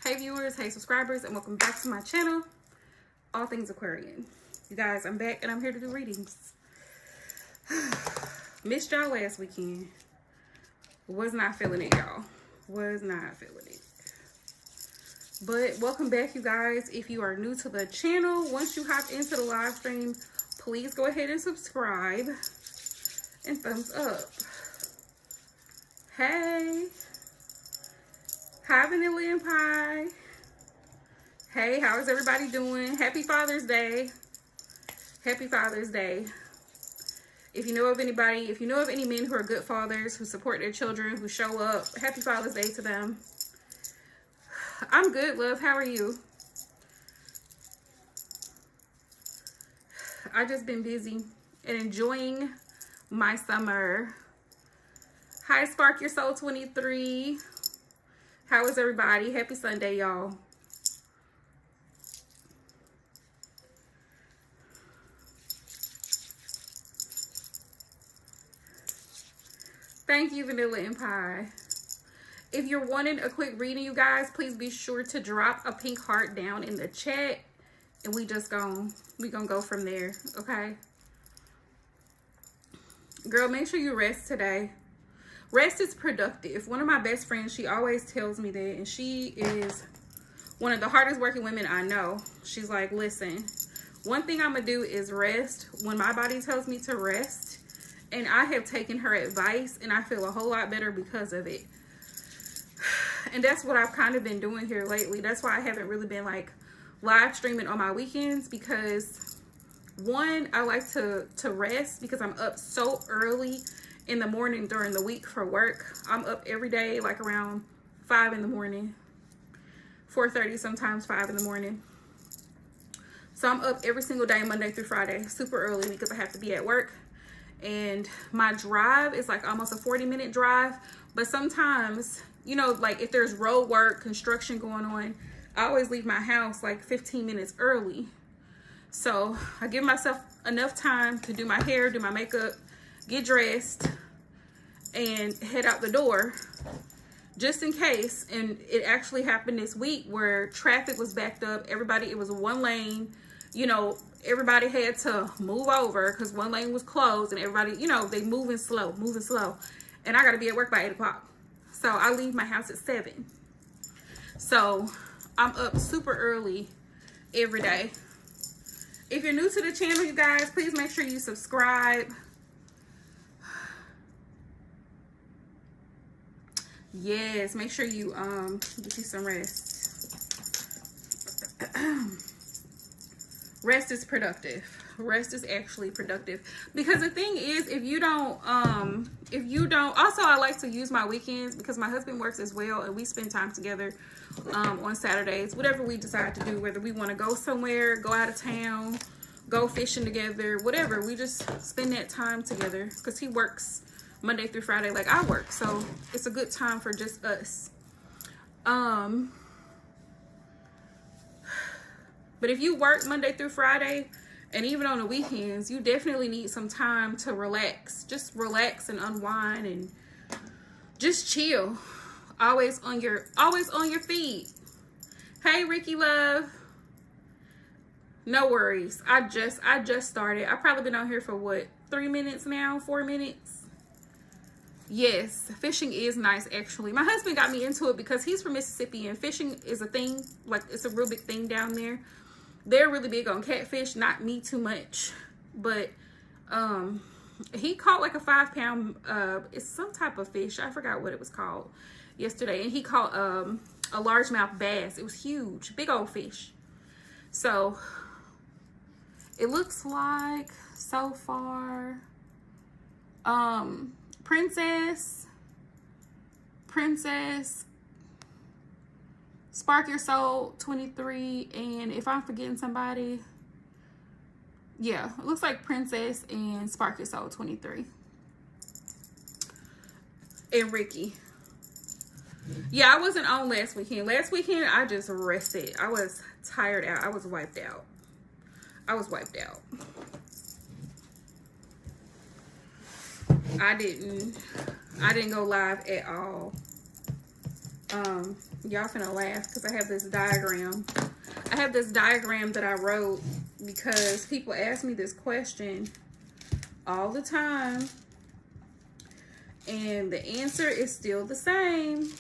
Hey viewers, hey subscribers, and welcome back to my channel, All Things Aquarian. You guys, I'm back and I'm here to do readings. Missed y'all last weekend. Was not feeling it, y'all. Was not feeling it. But welcome back, you guys. If you are new to the channel, once you hop into the live stream, please go ahead and subscribe and thumbs up. Hey. Hi, Vanilla and Pie. Hey, how is everybody doing? Happy Father's Day. Happy Father's Day. If you know of anybody, if you know of any men who are good fathers, who support their children, who show up, happy Father's Day to them. I'm good, love. How are you? I just been busy and enjoying my summer. Hi, Spark Your Soul 23. How is everybody? Happy Sunday, y'all. Thank you, Vanilla and Pie. If you're wanting a quick reading, you guys, please be sure to drop a pink heart down in the chat, and we gonna go from there, okay? Girl, make sure you rest today. Rest is productive. One of my best friends, she always tells me that, and she is one of the hardest working women I know. She's like, listen, one thing I'm gonna do is rest when my body tells me to rest. And I have taken her advice, and I feel a whole lot better because of it. And that's what I've kind of been doing here lately. That's why I haven't really been like live streaming on my weekends, because one, I like to rest because I'm up so early in the morning during the week for work. I'm up every day like around 5 in the morning, 4:30, sometimes 5 in the morning. So I'm up every single day, Monday through Friday, super early, because I have to be at work. And my drive is like almost a 40-minute drive. But sometimes, you know, like if there's road work, construction going on, I always leave my house like 15 minutes early. So I give myself enough time to do my hair, do my makeup, get dressed, and head out the door just in case. And it actually happened this week where traffic was backed up. Everybody, it was one lane, you know, everybody had to move over because one lane was closed, and everybody, you know, they moving slow. And I got to be at work by 8 o'clock. So I leave my house at 7. So I'm up super early every day. If you're new to the channel, you guys, please make sure you subscribe. Yes, make sure you get you some rest. Rest is productive. Rest is actually productive, because the thing is, if you don't, also I like to use my weekends because my husband works as well, and we spend time together on Saturdays, whatever we decide to do, whether we want to go somewhere, go out of town, go fishing together, whatever. We just spend that time together because he works Monday through Friday like I work. So it's a good time for just us. But if you work Monday through Friday, and even on the weekends, you definitely need some time to relax. Just relax and unwind and just chill. Always on your feet. Hey, Ricky Love. No worries. I just started. I've probably been on here for what, 3 minutes now, 4 minutes. Yes, fishing is nice, actually. My husband got me into it because he's from Mississippi, and fishing is a thing. Like, it's a real big thing down there. They're really big on catfish, not me too much. But he caught like a 5-pound, it's some type of fish. I forgot what it was called yesterday. And he caught a largemouth bass. It was huge, big old fish. So it looks like so far, Princess, Spark Your Soul 23, and if I'm forgetting somebody, yeah, it looks like Princess and Spark Your Soul 23. And Ricky. Yeah, I wasn't on last weekend. Last weekend, I just rested. I was tired out. I was wiped out. I didn't go live at all. Y'all finna laugh because I have this diagram. I have this diagram that I wrote because people ask me this question all the time. And the answer is still the same.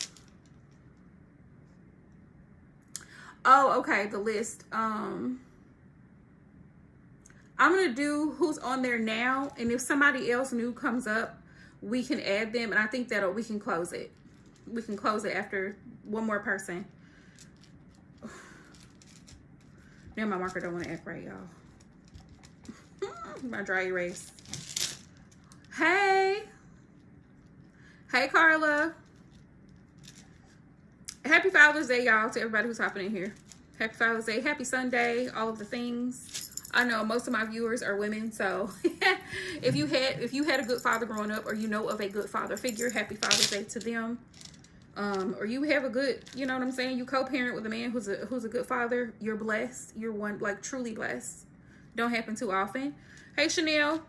Oh, okay, the list. I'm gonna do who's on there now, and if somebody else new comes up, we can add them, and I think we can close it. We can close it after one more person. Now my marker don't want to act right, y'all. My dry erase. Hey Carla. Happy Father's Day, y'all, to everybody who's hopping in here. Happy Father's Day, happy Sunday, all of the things. I know most of my viewers are women, so if you had a good father growing up, or you know of a good father figure, happy Father's Day to them. Or you have a good, you know what I'm saying, you co-parent with a man who's a good father, you're blessed. You're one, like, truly blessed. Don't happen too often. Hey, Chanel.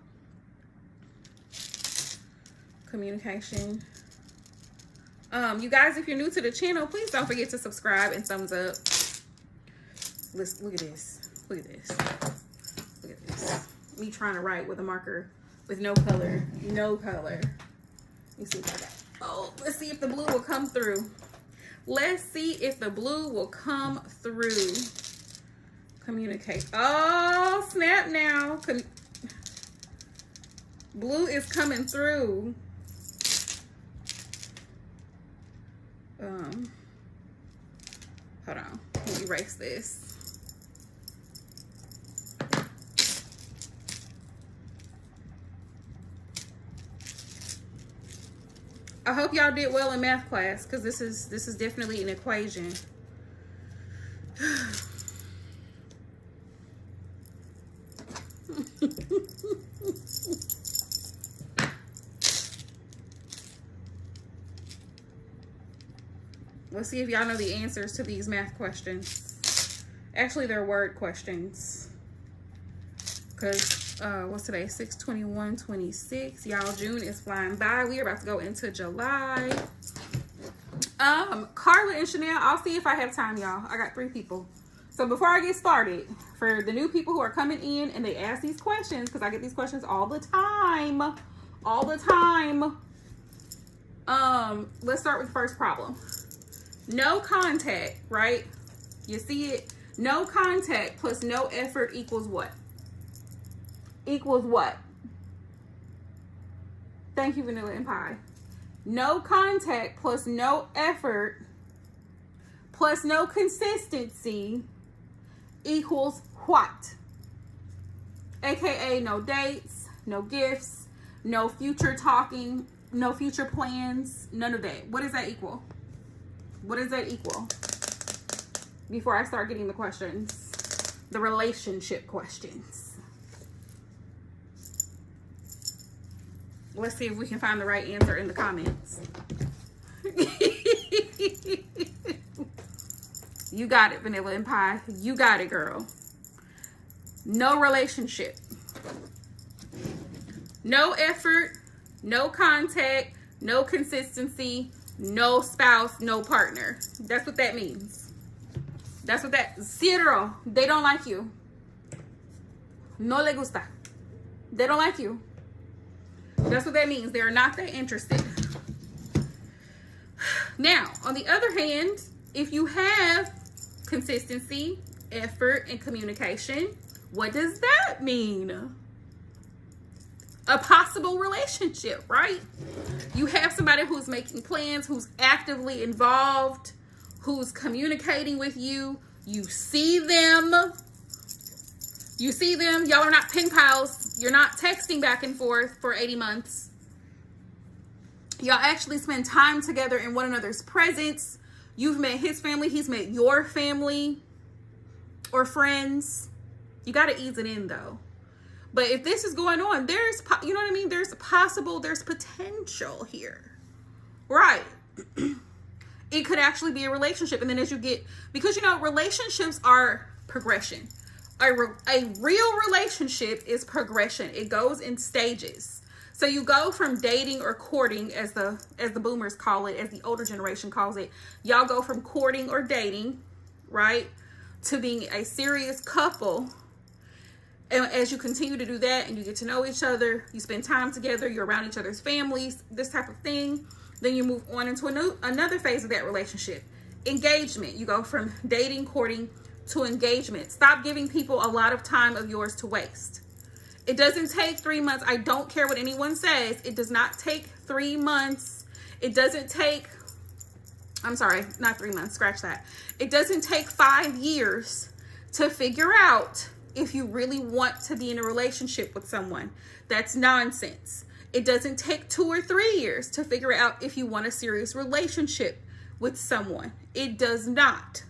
Communication. You guys, if you're new to the channel, please don't forget to subscribe and thumbs up. Let's look at this. Look at this. Look at this. Me trying to write with a marker with no color. No color. Let me see what I got. Oh, let's see if the blue will come through. Let's see if the blue will come through. Communicate. Oh, snap now. Blue is coming through. Hold on. Let me erase this. I hope y'all did well in math class, because this is definitely an equation. Let's see if y'all know the answers to these math questions. Actually, they're word questions. Because, what's today? 6/21/26. Y'all, June is flying by. We are about to go into July. Carla and Chanel, I'll see if I have time, y'all. I got 3 people. So before I get started, for the new people who are coming in and they ask these questions, because I get these questions all the time. All the time. Let's start with the first problem. No contact, right? You see it? No contact plus no effort equals what? Equals what? Thank you, Vanilla and Pie. No contact plus no effort plus no consistency equals what? AKA no dates, no gifts, no future talking, no future plans, none of that. What does that equal? What does that equal? Before I start getting the questions, the relationship questions. Let's see if we can find the right answer in the comments. You got it, Vanilla and Pie. You got it, girl. No relationship. No effort, no contact, no consistency, no spouse, no partner. That's what that means. That's what that... Cero. They don't like you. No le gusta. They don't like you. That's what that means. They're not that interested. Now, on the other hand, if you have consistency, effort, and communication, what does that mean? A possible relationship, right? You have somebody who's making plans, who's actively involved, who's communicating with you. You see them. You see them. Y'all are not pen pals. You're not texting back and forth for 80 months. Y'all actually spend time together in one another's presence. You've met his family. He's met your family or friends. You got to ease it in, though. But if this is going on, there's, you know what I mean? There's potential here. Right. It could actually be a relationship. And then as you get, because, you know, relationships are progression. A real relationship is progression. It goes in stages. So you go from dating or courting, as the boomers call it, as the older generation calls it. Y'all go from courting or dating, right, to being a serious couple. And as you continue to do that and you get to know each other, you spend time together, you're around each other's families, this type of thing, then you move on into another phase of that relationship. Engagement. You go from dating, courting to engagement. Stop giving people a lot of time of yours to waste. It doesn't take 3 months. I don't care what anyone says. It does not take 3 months. It doesn't take, I'm sorry, not 3 months, scratch that. It doesn't take 5 years to figure out if you really want to be in a relationship with someone. That's nonsense. It doesn't take 2 or 3 years to figure out if you want a serious relationship with someone. It does not.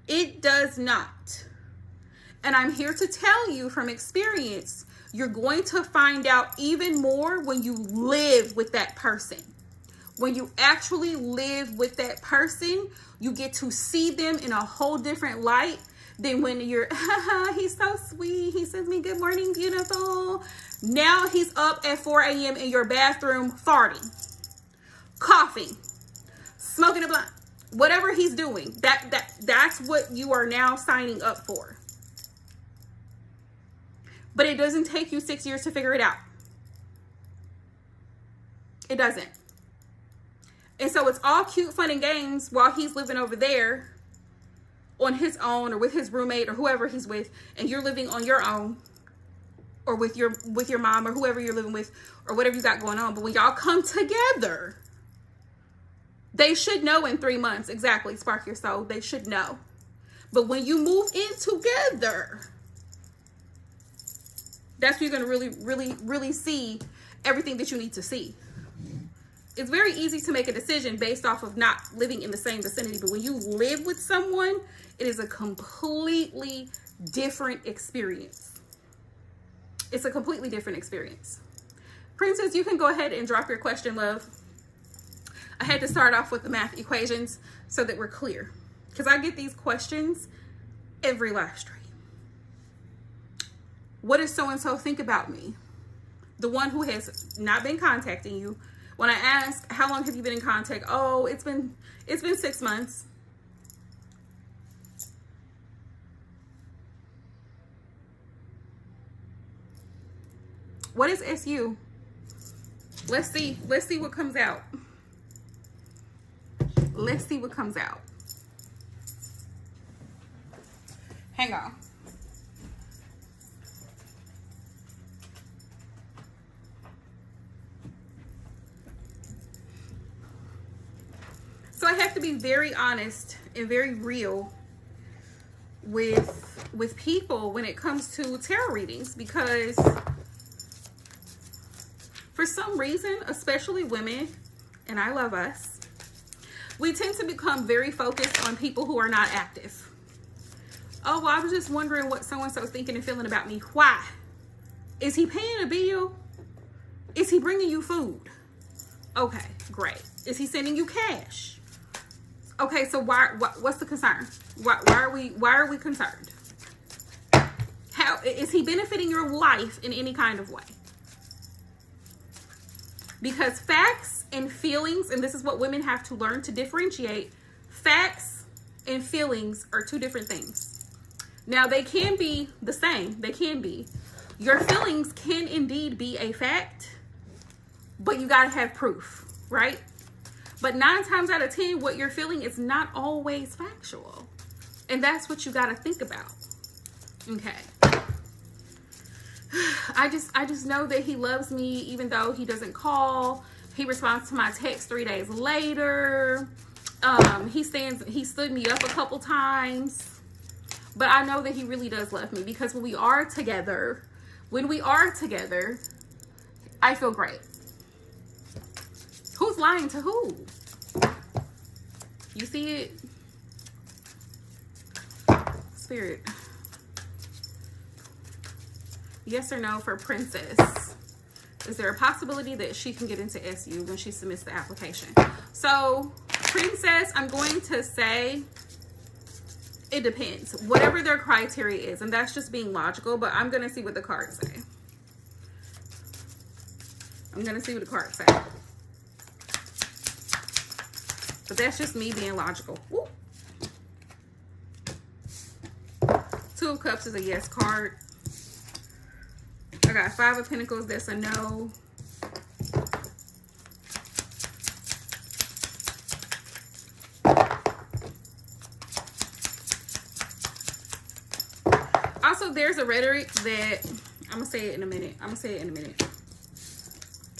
It does not. And I'm here to tell you from experience, you're going to find out even more when you live with that person. When you actually live with that person, you get to see them in a whole different light than when you're, he's so sweet. He sends me good morning, beautiful. Now he's up at 4 a.m. in your bathroom farting, coughing, smoking a blunt, whatever he's doing. That's what you are now signing up for. But it doesn't take you 6 years to figure it out. It doesn't. And so it's all cute, fun, and games while he's living over there on his own or with his roommate or whoever he's with, and you're living on your own or with your mom or whoever you're living with or whatever you got going on. But when y'all come together, they should know in 3 months. Exactly, Spark Your Soul. They should know. But when you move in together, that's when you're going to really see everything that you need to see. It's very easy to make a decision based off of not living in the same vicinity. But when you live with someone, it is a completely different experience. It's a completely different experience. Princess, you can go ahead and drop your question, love. I had to start off with the math equations so that we're clear, because I get these questions every live stream. What does so-and-so think about me? The one who has not been contacting you. When I ask, how long have you been in contact? Oh, it's been 6 months. What is SU? Let's see what comes out. Let's see what comes out. Hang on. So I have to be very honest and very real with people when it comes to tarot readings, because for some reason, especially women, and I love us, we tend to become very focused on people who are not active. Oh, well, I was just wondering what so-and-so's thinking and feeling about me. Why? Is he paying a bill? Is he bringing you food? Okay, great. Is he sending you cash? Okay, so what's the concern? Why are we concerned? How is he benefiting your life in any kind of way? Because facts and feelings, and this is what women have to learn to differentiate, facts and feelings are two different things. Now, they can be the same. They can be. Your feelings can indeed be a fact, but you got to have proof, right? But 9 times out of 10, what you're feeling is not always factual. And that's what you got to think about. Okay. I just know that he loves me even though he doesn't call. He responds to my text 3 days later. He stood me up a couple times. But I know that he really does love me, because when we are together, I feel great. Who's lying to who? You see it? Spirit. Yes or no for Princess. Is there a possibility that she can get into SU when she submits the application? So, Princess, I'm going to say it depends. Whatever their criteria is, and that's just being logical, but I'm going to see what the cards say. I'm going to see what the card say. But that's just me being logical. Woo. Two of Cups is a yes card. I got Five of Pentacles. That's a no. Also, there's a rhetoric that I'm going to say it in a minute.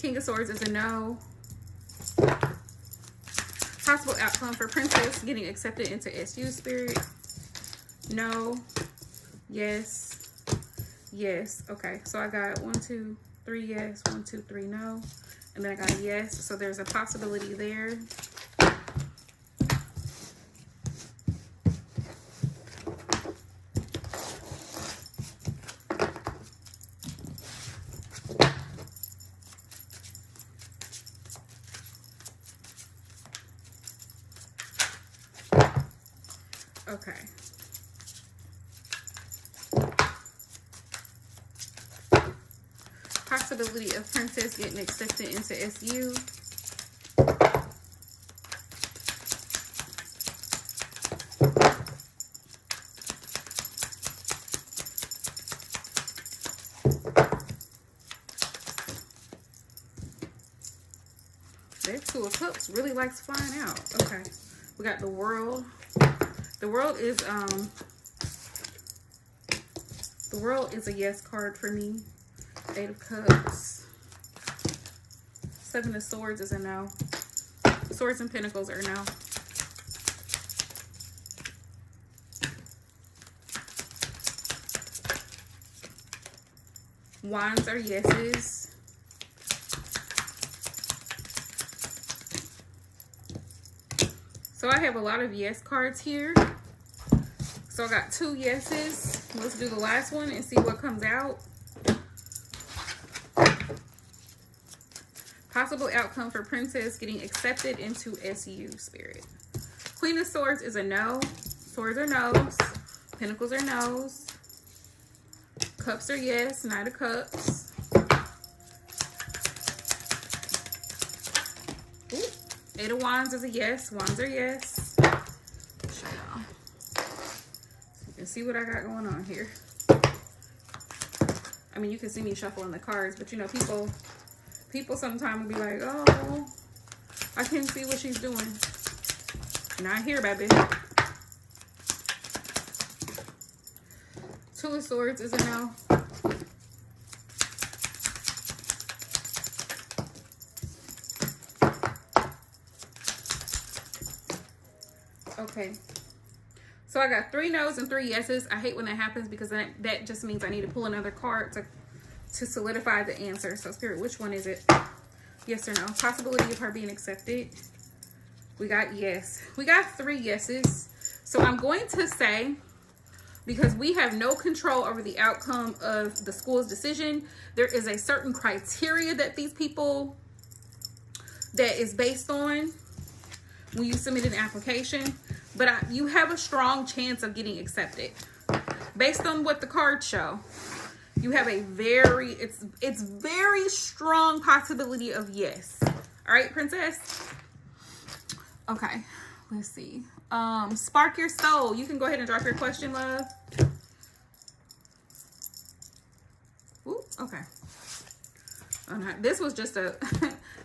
King of Swords is a no. Possible outcome for Princess getting accepted into SU spirit. No. Yes. Yes. Okay. So I got 1, 2, 3 yes. 1, 2, 3 no. And then I got a yes. So there's a possibility there. Okay. Possibility of Princess getting accepted into SU. That Two of Cups really likes flying out. Okay. We got the World. The World is a yes card for me. 8 of Cups. 7 of Swords is a no. Swords and Pentacles are no. Wands are yeses. So I have a lot of yes cards here. So I got 2 yeses. Let's do the last one and see what comes out. Possible outcome for Princess getting accepted into SU spirit. Queen of Swords is a no. Swords are no's. Pentacles are no's. Cups are yes. Knight of Cups. Ooh. 8 of Wands is a yes. Wands are yes. Show y'all. So you can see what I got going on here. I mean, you can see me shuffling the cards, but you know, people sometimes will be like, oh, I can't see what she's doing. Not here, baby. 2 of Swords is a no. Okay. So I got 3 no's and 3 yeses. I hate when that happens because that just means I need to pull another card to solidify the answer. So Spirit, which one is it? Yes or no? Possibility of her being accepted. We got yes. We got 3 yeses. So I'm going to say, because we have no control over the outcome of the school's decision, there is a certain criteria that these people, that is based on when you submit an application. But you have a strong chance of getting accepted. Based on what the cards show, you have a very, it's very strong possibility of yes. All right, Princess? Okay, let's see. Spark Your Soul. You can go ahead and drop your question, love. Ooh, okay. This was just a,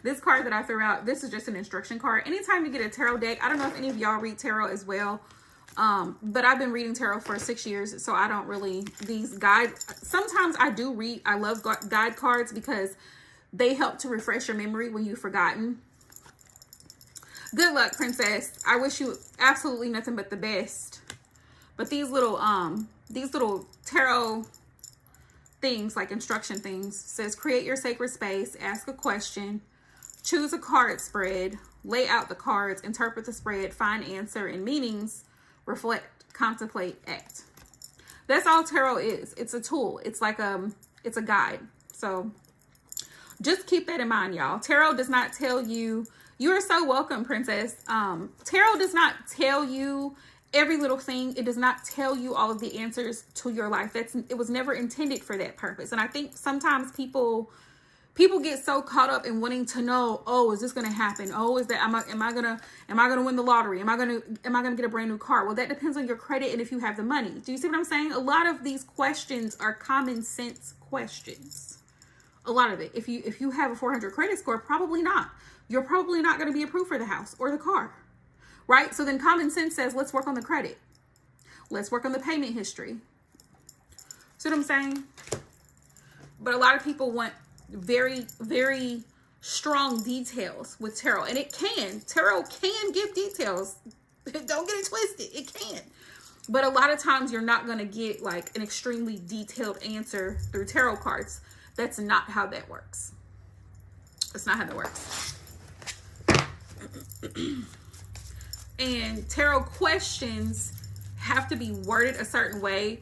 this card that I threw out, this is just an instruction card. Anytime you get a tarot deck, I don't know if any of y'all read tarot as well. But I've been reading tarot for 6 years, so I don't really, sometimes I do read, I love guide cards because they help to refresh your memory when you've forgotten. Good luck, Princess. I wish you absolutely nothing but the best. But these little tarot things, like instruction things, says create your sacred space, ask a question, choose a card spread, lay out the cards, interpret the spread, find answer and meanings, reflect, contemplate, act. That's all tarot is. It's a tool. It's like it's a guide. So just keep that in mind, y'all. Tarot does not tell you, you are so welcome, Princess. Tarot does not tell you every little thing. It does not tell you all of the answers to your life. It was never intended for that purpose. And I think sometimes people People get so caught up in wanting to know, oh, is this going to happen? Oh, is that, am I going to win the lottery? Am I going to get a brand new car? Well, that depends on your credit and if you have the money. Do you see what I'm saying? A lot of these questions are common sense questions. A lot of it. If you have a 400 credit score, probably not. You're probably not going to be approved for the house or the car, right? So then common sense says, let's work on the credit. Let's work on the payment history. See what I'm saying? But a lot of people want very, very strong details with tarot. And tarot can give details. Don't get it twisted. It can. But a lot of times you're not going to get like an extremely detailed answer through tarot cards. That's not how that works. That's not how that works. And tarot questions have to be worded a certain way.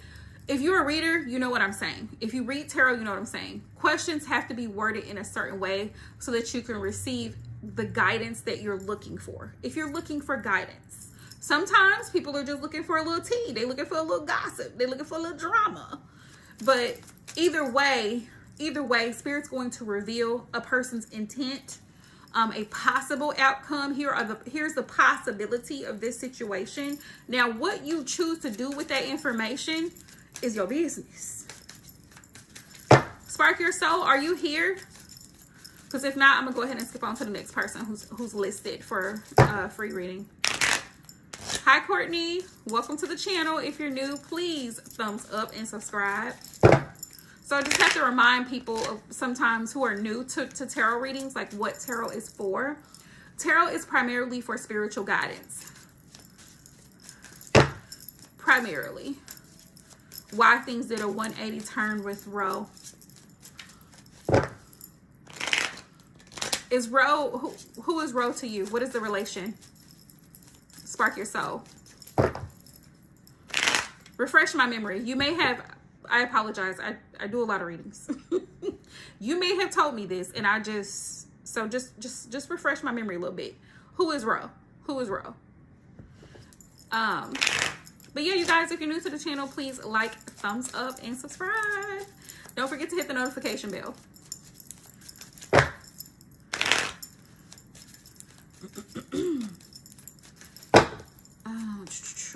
If you're a reader, you know what I'm saying. If you read tarot, you know what I'm saying. Questions have to be worded in a certain way so that you can receive the guidance that you're looking for. If you're looking for guidance, sometimes people are just looking for a little tea. They're looking for a little gossip. They're looking for a little drama. But either way, Spirit's going to reveal a person's intent, a possible outcome. Here's the possibility of this situation. Now, what you choose to do with that information is your business. Spark Your Soul, are you here? Because if not, I'm gonna go ahead and skip on to the next person who's listed for free reading. Hi Courtney, welcome to the channel. If you're new, please thumbs up and subscribe. So I just have to remind people of sometimes who are new to tarot readings, like what tarot is for. Tarot is primarily for spiritual guidance. Primarily. Why things did a 180 turn with Ro. Is Ro, who is Ro to you? What is the relation? Spark Your Soul. Refresh my memory. You may have, I apologize. I do a lot of readings. You may have told me this and I just refresh my memory a little bit. Who is Ro? Who is Ro? But yeah, you guys, if you're new to the channel, please like, thumbs up, and subscribe. Don't forget to hit the notification bell.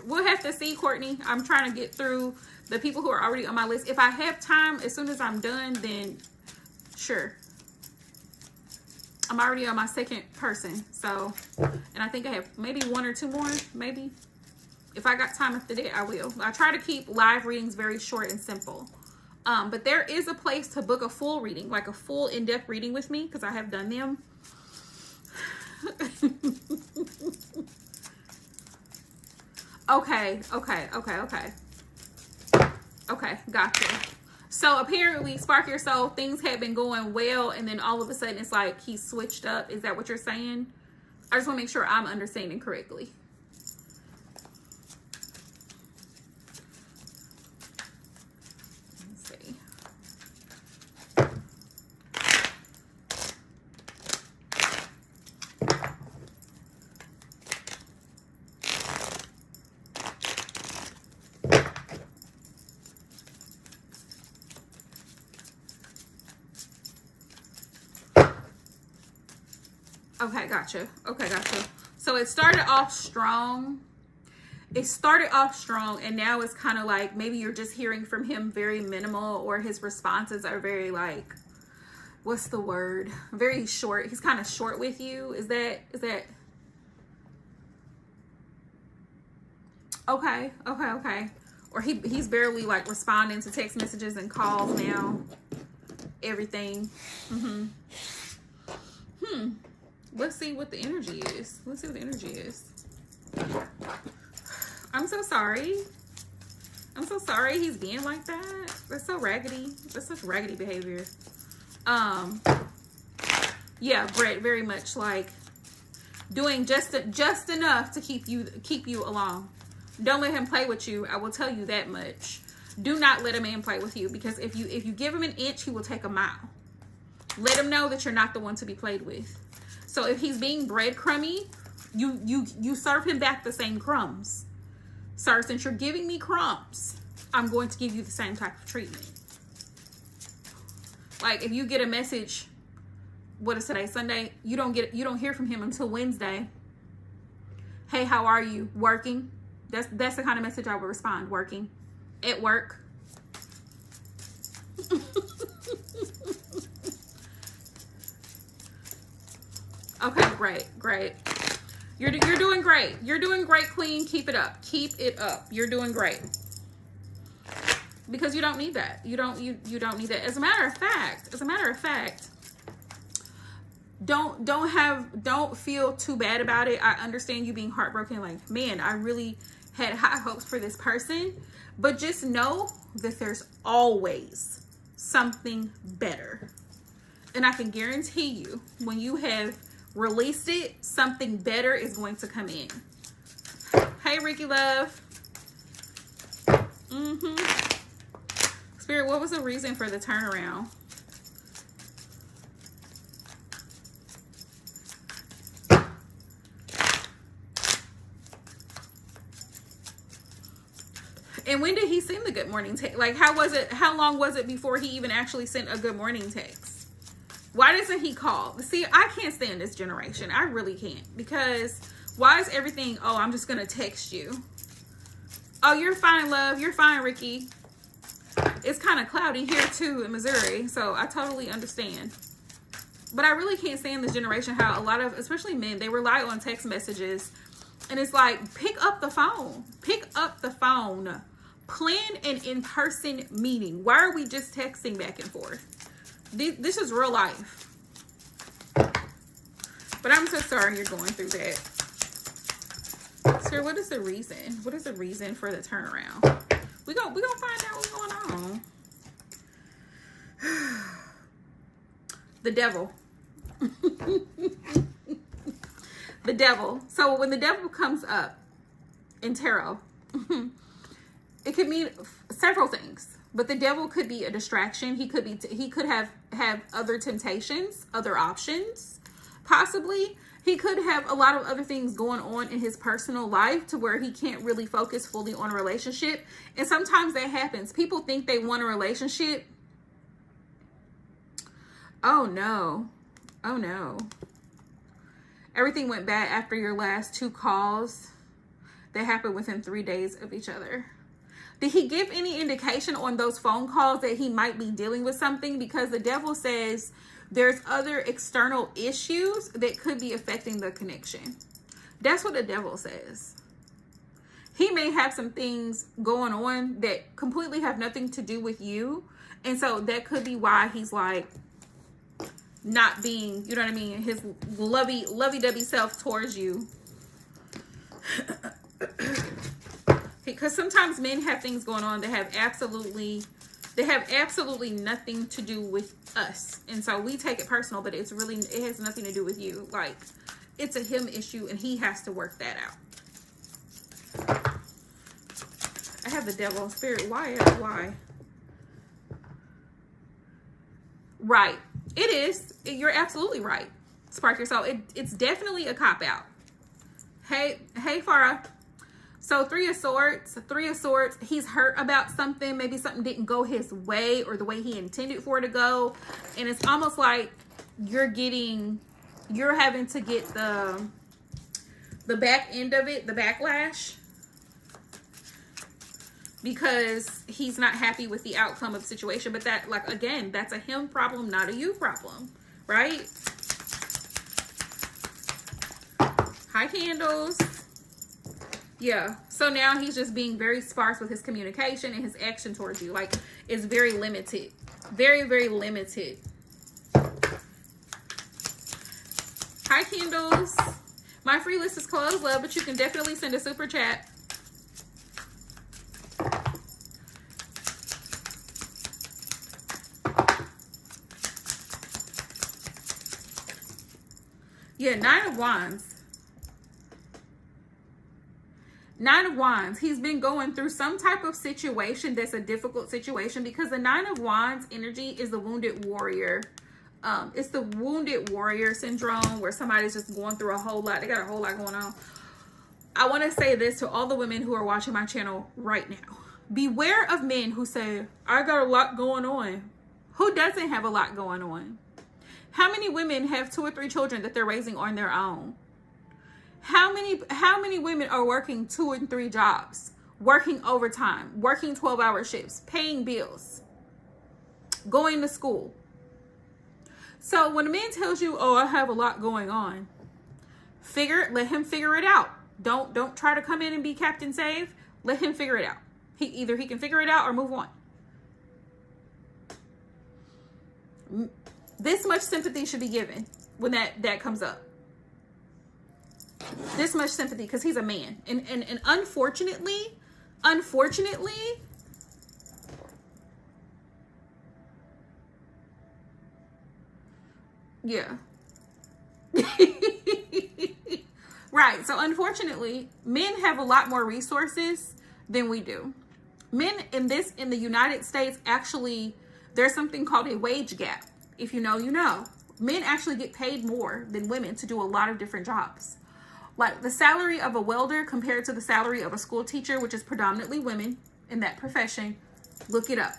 We'll have to see, Courtney. I'm trying to get through the people who are already on my list. If I have time, as soon as I'm done, then sure. I'm already on my second person. So, and I think I have maybe one or two more, maybe. If I got time after that, I will. I try to keep live readings very short and simple. But there is a place to book a full reading, like a full in-depth reading with me, because I have done them. Okay, gotcha. So apparently, Spark Your Soul, things had been going well, and then all of a sudden it's like he switched up. Is that what you're saying? I just want to make sure I'm understanding correctly. Okay, gotcha. So it started off strong. And now it's kind of like maybe you're just hearing from him very minimal, or his responses are very like, what's the word? Very short. He's kind of short with you. Is that okay. Or he's barely like responding to text messages and calls now. Everything. Let's see what the energy is. I'm so sorry. He's being like that. That's so raggedy. That's such raggedy behavior. Yeah, Brett, very much like doing just enough to keep you along. Don't let him play with you. I will tell you that much. Do not let a man play with you, because if you give him an inch, he will take a mile. Let him know that you're not the one to be played with. So if he's being breadcrumby, you serve him back the same crumbs. Sir, since you're giving me crumbs, I'm going to give you the same type of treatment. Like if you get a message what is today? Sunday. You don't hear from him until Wednesday. Hey, how are you? Working? That's the kind of message I would respond. Working. At work. Okay, great. You're doing great. You're doing great, Queen. Keep it up. Keep it up. You're doing great. Because you don't need that. You don't need that. As a matter of fact, don't feel too bad about it. I understand you being heartbroken. Like, man, I really had high hopes for this person. But just know that there's always something better. And I can guarantee you, when you have released it, something better is going to come in. Hey, Ricky Love. Spirit, what was the reason for the turnaround? And when did he send the good morning text? Like, how long was it before he even actually sent a good morning text? Why doesn't he call? See, I can't stand this generation. I really can't. Because why is everything, oh, I'm just going to text you. Oh, you're fine, love. You're fine, Ricky. It's kind of cloudy here, too, in Missouri. So I totally understand. But I really can't stand this generation, how a lot of, especially men, they rely on text messages. And it's like, pick up the phone. Pick up the phone. Plan an in-person meeting. Why are we just texting back and forth? This is real life. But I'm so sorry you're going through that. Sir, what is the reason? What is the reason for the turnaround? We gonna find out what's going on. The devil. The devil. So when the devil comes up in tarot, it could mean several things. But the devil could be a distraction. He could have other temptations, other options, possibly. He could have a lot of other things going on in his personal life to where he can't really focus fully on a relationship. And sometimes that happens. People think they want a relationship. Oh no. Oh no. Everything went bad after your last 2 calls that happened within 3 days of each other. Did he give any indication on those phone calls that he might be dealing with something? Because the devil says there's other external issues that could be affecting the connection. That's what the devil says. He may have some things going on that completely have nothing to do with you. And so that could be why he's like not being, you know what I mean, his lovey-dovey self towards you. Because sometimes men have things going on that have absolutely nothing to do with us. And so we take it personal, but it has nothing to do with you. Like, it's a him issue and he has to work that out. I have the devil spirit. Why? Right. It is. You're absolutely right. Spark your soul. It's definitely a cop-out. Hey, Farah. So 3 of Swords, he's hurt about something. Maybe something didn't go his way or the way he intended for it to go. And it's almost like you're having to get the back end of it, the backlash. Because he's not happy with the outcome of the situation. But that, like, again, that's a him problem, not a you problem. Right? High candles. Yeah. So now he's just being very sparse with his communication and his action towards you. Like, it's very limited. Very, very limited. High candles. My free list is closed, love, but you can definitely send a super chat. Yeah, 9 of Wands. 9 of Wands. He's been going through some type of situation that's a difficult situation because the 9 of Wands energy is the wounded warrior. It's the wounded warrior syndrome where somebody's just going through a whole lot. They got a whole lot going on. I want to say this to all the women who are watching my channel right now. Beware of men who say, I got a lot going on. Who doesn't have a lot going on? How many women have 2 or 3 children that they're raising on their own? How many women are working 2 and 3 jobs, working overtime, working 12-hour shifts, paying bills, going to school? So when a man tells you, oh, I have a lot going on, let him figure it out. Don't try to come in and be Captain Save. Let him figure it out. He can figure it out or move on. This much sympathy should be given when that comes up. This much sympathy, because he's a man. And unfortunately, yeah. Right. So unfortunately, men have a lot more resources than we do. Men in the United States, actually, there's something called a wage gap. If you know, you know. Men actually get paid more than women to do a lot of different jobs. Like the salary of a welder compared to the salary of a school teacher, which is predominantly women in that profession, look it up.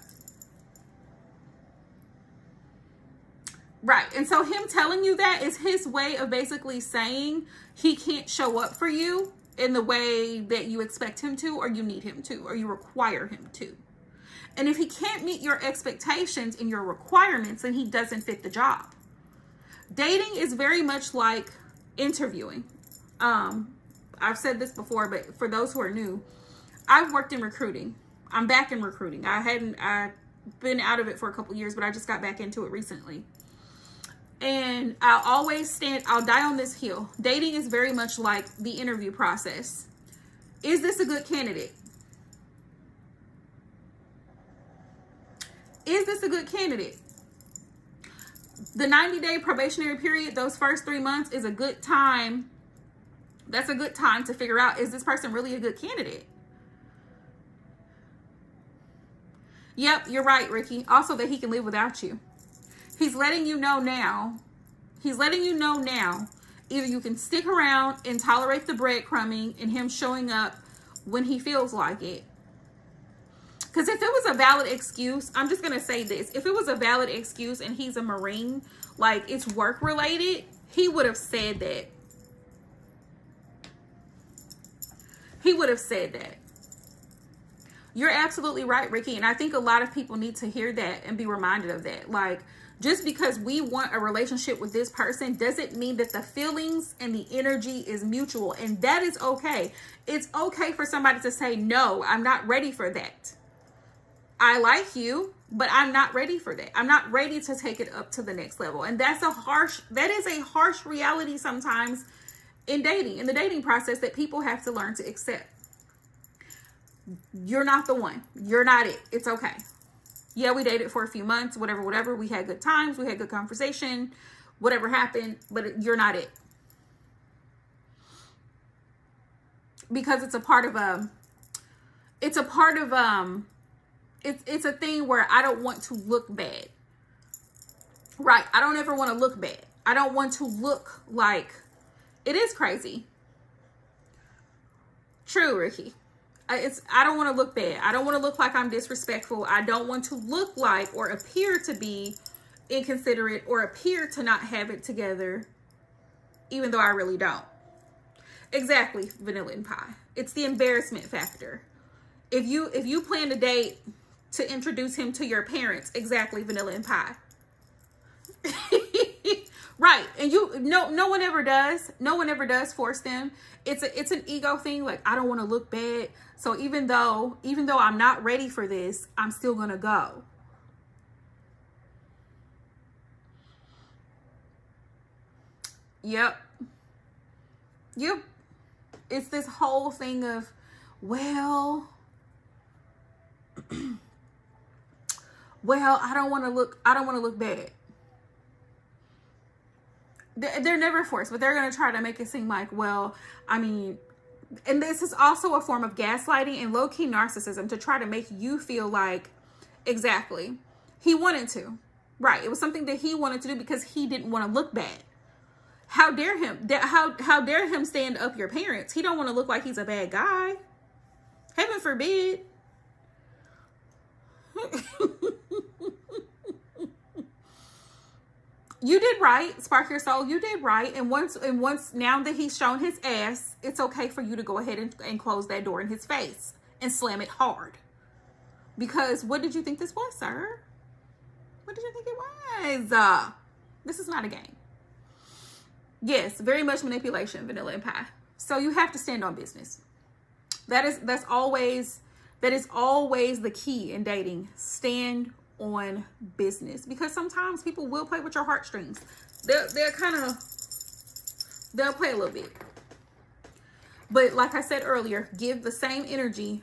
Right. And so him telling you that is his way of basically saying he can't show up for you in the way that you expect him to, or you need him to, or you require him to. And if he can't meet your expectations and your requirements, then he doesn't fit the job. Dating is very much like interviewing. I've said this before, but for those who are new, I've worked in recruiting. I'm back in recruiting. I've been out of it for a couple years, but I just got back into it recently. And I'll die on this hill. Dating is very much like the interview process. Is this a good candidate? Is this a good candidate? The 90-day probationary period, those first 3 months, is a good time. That's a good time to figure out, is this person really a good candidate? Yep, you're right, Ricky. Also that he can live without you. He's letting you know now. Either you can stick around and tolerate the breadcrumbing and him showing up when he feels like it. Because if it was a valid excuse, I'm just going to say this. If it was a valid excuse and he's a Marine, like it's work related, he would have said that. He would have said that. You're absolutely right, Ricky. And I think a lot of people need to hear that and be reminded of that. Like, just because we want a relationship with this person doesn't mean that the feelings and the energy is mutual. And that is okay. It's okay for somebody to say, no, I'm not ready for that. I like you, but I'm not ready for that. I'm not ready to take it up to the next level. And that is a harsh reality sometimes in dating, in the dating process, that people have to learn to accept. You're not the one. You're not it. It's okay. Yeah, we dated for a few months, whatever. We had good times. We had good conversation, whatever happened, but you're not it. Because it's a thing where I don't want to look bad. Right. I don't ever want to look bad. I don't want to look like, it is crazy. True, Ricky. I don't want to look bad. I don't want to look like I'm disrespectful. I don't want to look like or appear to be inconsiderate or appear to not have it together, even though I really don't. Exactly, Vanilla and Pie. It's the embarrassment factor. If you plan a date to introduce him to your parents, exactly, Vanilla and Pie. Right. And no one ever does. No one ever does force them. It's an ego thing. Like, I don't want to look bad. So even though I'm not ready for this, I'm still going to go. Yep. It's this whole thing of, well, I don't want to look bad. They're never forced, but they're going to try to make it seem like, well, I mean, and this is also a form of gaslighting and low-key narcissism to try to make you feel like, exactly, he wanted to. Right. It was something that he wanted to do because he didn't want to look bad. How dare him? How dare him stand up your parents? He don't want to look like he's a bad guy. Heaven forbid. You did right, Spark Your Soul. You did right. And once now that he's shown his ass, it's okay for you to go ahead and close that door in his face and slam it hard. Because what did you think this was, sir? What did you think it was? This is not a game. Yes, very much manipulation, Vanilla and Pie. So you have to stand on business. That is always the key in dating. Stand on business, because sometimes people will play with your heartstrings. They'll play a little bit. But like I said earlier, give the same energy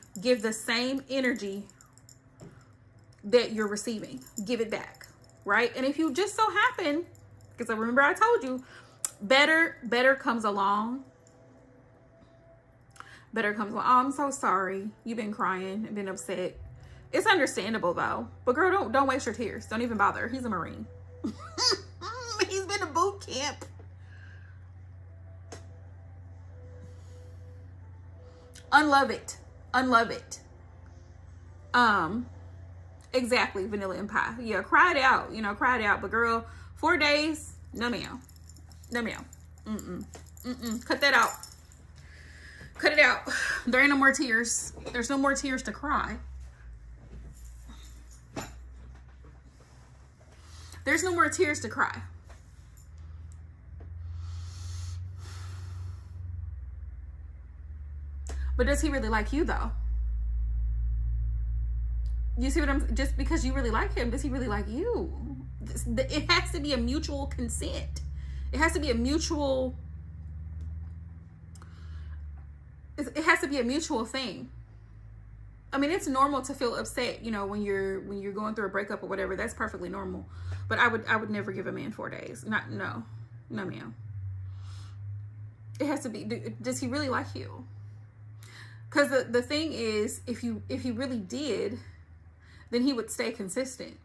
that you're receiving. Give it back, right? And if you just so happen, because I remember I told you, better comes along. Better comes along. Oh, I'm so sorry. You've been crying and been upset. It's understandable though. But girl, don't waste your tears. Don't even bother. He's a Marine. He's been to boot camp. Unlove it. Unlove it. Exactly, Vanilla and Pie. Yeah, cry it out. You know, cry it out. But girl, 4 days, no ma'am. No ma'am. Cut that out. Cut it out. There ain't no more tears. There's no more tears to cry. There's no more tears to cry. But does he really like you though? You see what I'm, just because you really like him, does he really like you? It has to be a mutual consent. It has to be a mutual, it has to be a mutual thing. I mean, it's normal to feel upset, you know, when you're going through a breakup or whatever. That's perfectly normal. But I would never give a man 4 days. No, ma'am. It has to be, does he really like you? Because the thing is, if he really did, then he would stay consistent.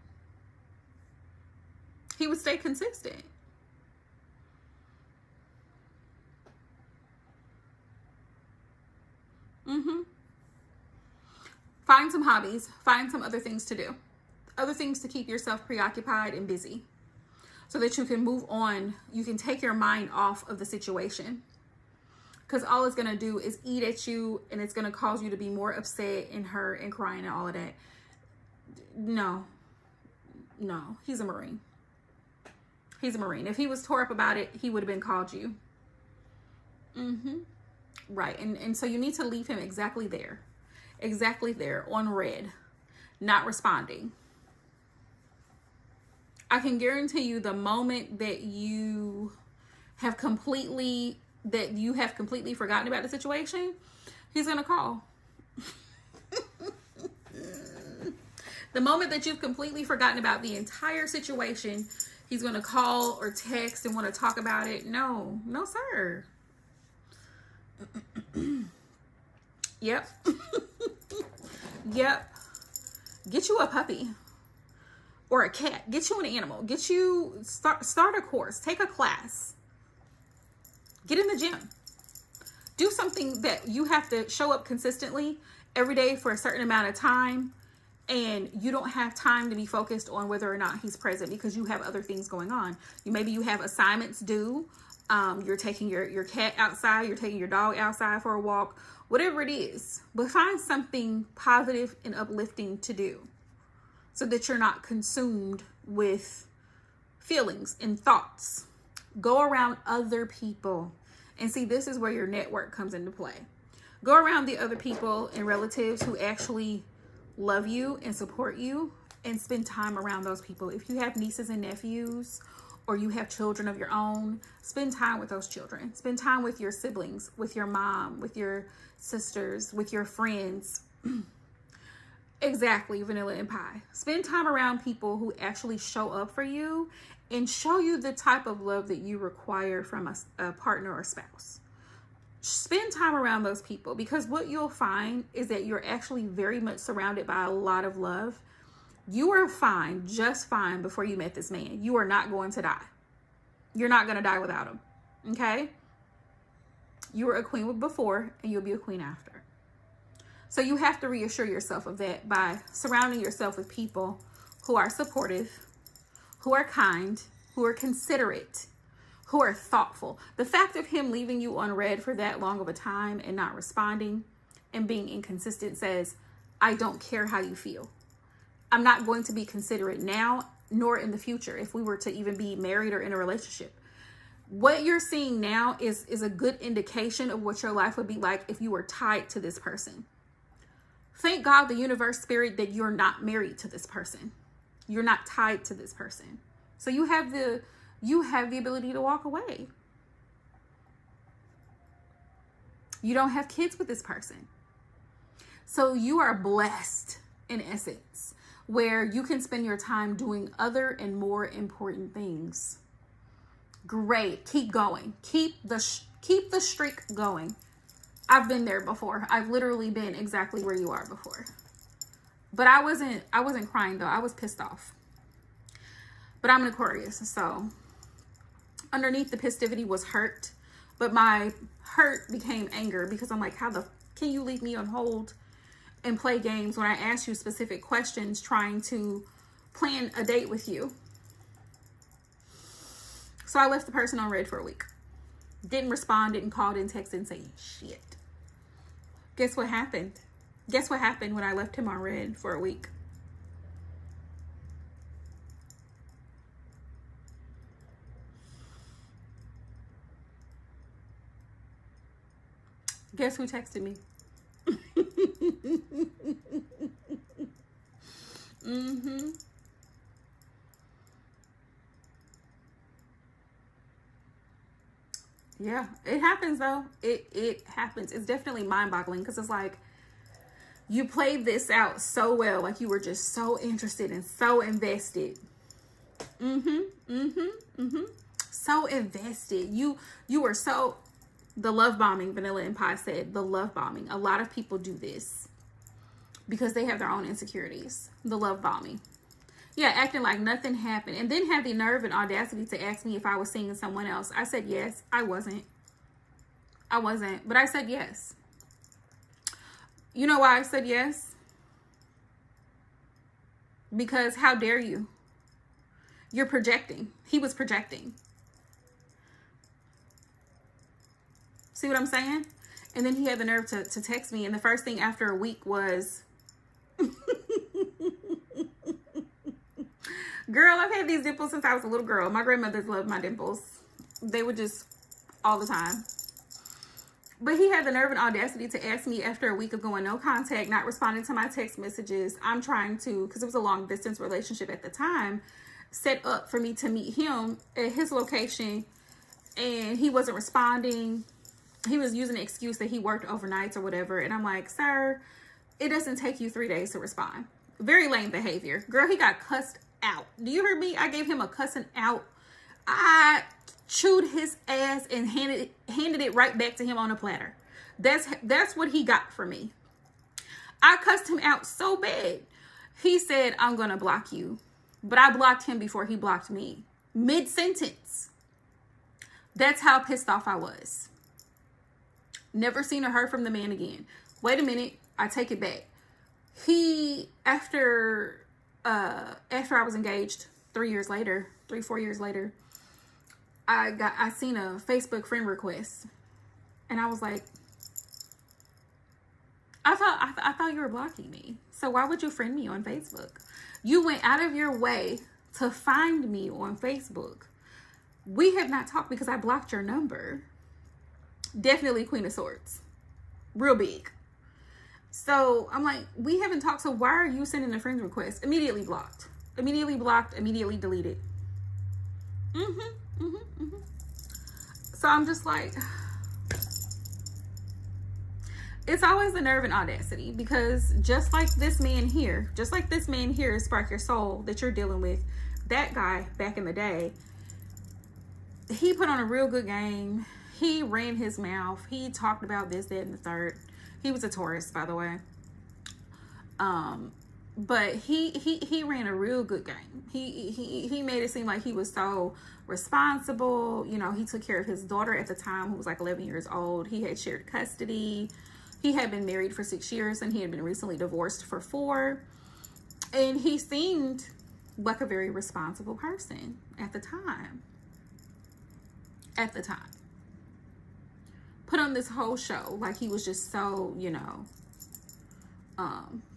He would stay consistent. Find some hobbies. Find some other things to do. Other things to keep yourself preoccupied and busy, so that you can move on. You can take your mind off of the situation. Because all it's going to do is eat at you, and it's going to cause you to be more upset and hurt and crying and all of that. No, he's a Marine. He's a Marine. If he was tore up about it, he would have been called you. Right. And so you need to leave him exactly there on red, not responding. I can guarantee you, the moment that you have completely forgotten about the situation, he's going to call. The moment that you've completely forgotten about the entire situation, he's going to call or text and want to talk about it. No, sir. Yep. Yep. Get you a puppy or a cat. Get you an animal. Start a course. Take a class. Get in the gym. Do something that you have to show up consistently every day for a certain amount of time, and you don't have time to be focused on whether or not he's present because you have other things going on. Maybe you have assignments due. You're taking your cat outside. You're taking your dog outside for a walk. Whatever it is. But find something positive and uplifting to do, so that you're not consumed with feelings and thoughts. Go around other people. And see, this is where your network comes into play. Go around the other people and relatives who actually love you and support you, and spend time around those people. If you have nieces and nephews, or you have children of your own, spend time with those children. Spend time with your siblings, with your mom, with your sisters, with your friends. Exactly, Vanilla and Pie. Spend time around people who actually show up for you and show you the type of love that you require from a partner or spouse. Spend time around those people, because what you'll find is that you're actually very much surrounded by a lot of love. You were fine, just fine, before you met this man. You are not going to die. You're not going to die without him. Okay? You were a queen before, and you'll be a queen after. So you have to reassure yourself of that by surrounding yourself with people who are supportive, who are kind, who are considerate, who are thoughtful. The fact of him leaving you unread for that long of a time and not responding and being inconsistent says, I don't care how you feel. I'm not going to be considerate now nor in the future if we were to even be married or in a relationship. What you're seeing now is a good indication of what your life would be like if you were tied to this person. Thank God, the universe, spirit, that you're not married to this person. You're not tied to this person. So you have the ability to walk away. You don't have kids with this person. So you are blessed, in essence, where you can spend your time doing other and more important things. Great. Keep going. Keep the streak going. I've been there before. I've literally been exactly where you are before. But I wasn't crying though. I was pissed off. But I'm an Aquarius, so underneath the pistivity was hurt, but my hurt became anger because I'm like, how the can you leave me on hold and play games when I ask you specific questions trying to plan a date with you? So I left the person on red for a week. Didn't respond, didn't call, didn't text, didn't say shit. Guess what happened? Guess what happened when I left him on red for a week? Guess who texted me? Yeah, it happens though. It happens. It's definitely mind-boggling because it's like you played this out so well, like you were just so interested and so invested. So invested. You were so the love bombing. Vanilla and Pie said the love bombing. A lot of people do this because they have their own insecurities. The love bombing. Yeah, acting like nothing happened. And then had the nerve and audacity to ask me if I was seeing someone else. I said yes. I wasn't. But I said yes. You know why I said yes? Because how dare you? You're projecting. He was projecting. See what I'm saying? And then he had the nerve to text me. And the first thing after a week was... Girl, I've had these dimples since I was a little girl. My grandmothers loved my dimples. They were just all the time. But he had the nerve and audacity to ask me after a week of going no contact, not responding to my text messages. I'm trying to, because it was a long distance relationship at the time, set up for me to meet him at his location. And he wasn't responding. He was using the excuse that he worked overnights or whatever. And I'm like, sir, it doesn't take you 3 days to respond. Very lame behavior. Girl, he got cussed out. Do you hear me? I gave him a cussing out. I chewed his ass and handed it right back to him on a platter. That's what he got from me. I cussed him out so bad. He said, I'm gonna block you. But I blocked him before he blocked me. Mid-sentence. That's how pissed off I was. Never seen or heard from the man again. Wait a minute. I take it back. After I was engaged 4 years later, I seen a Facebook friend request, and I was like, I thought you were blocking me. So why would you friend me on Facebook? You went out of your way to find me on Facebook. We have not talked because I blocked your number. Definitely Queen of Swords. Real big. So I'm like, we haven't talked, so why are you sending a friend request? Immediately blocked. Immediately blocked, immediately deleted. So I'm just like, it's always the nerve and audacity, because just like this man here, Spark Your Soul, that you're dealing with, that guy back in the day, he put on a real good game. He ran his mouth. He talked about this, that, and the third. He was a Taurus, by the way. But he ran a real good game. He made it seem like he was so responsible. You know, he took care of his daughter at the time, who was like 11 years old. He had shared custody. He had been married for 6 years, and he had been recently divorced for 4. And he seemed like a very responsible person at the time. Put on this whole show like he was just so, you know.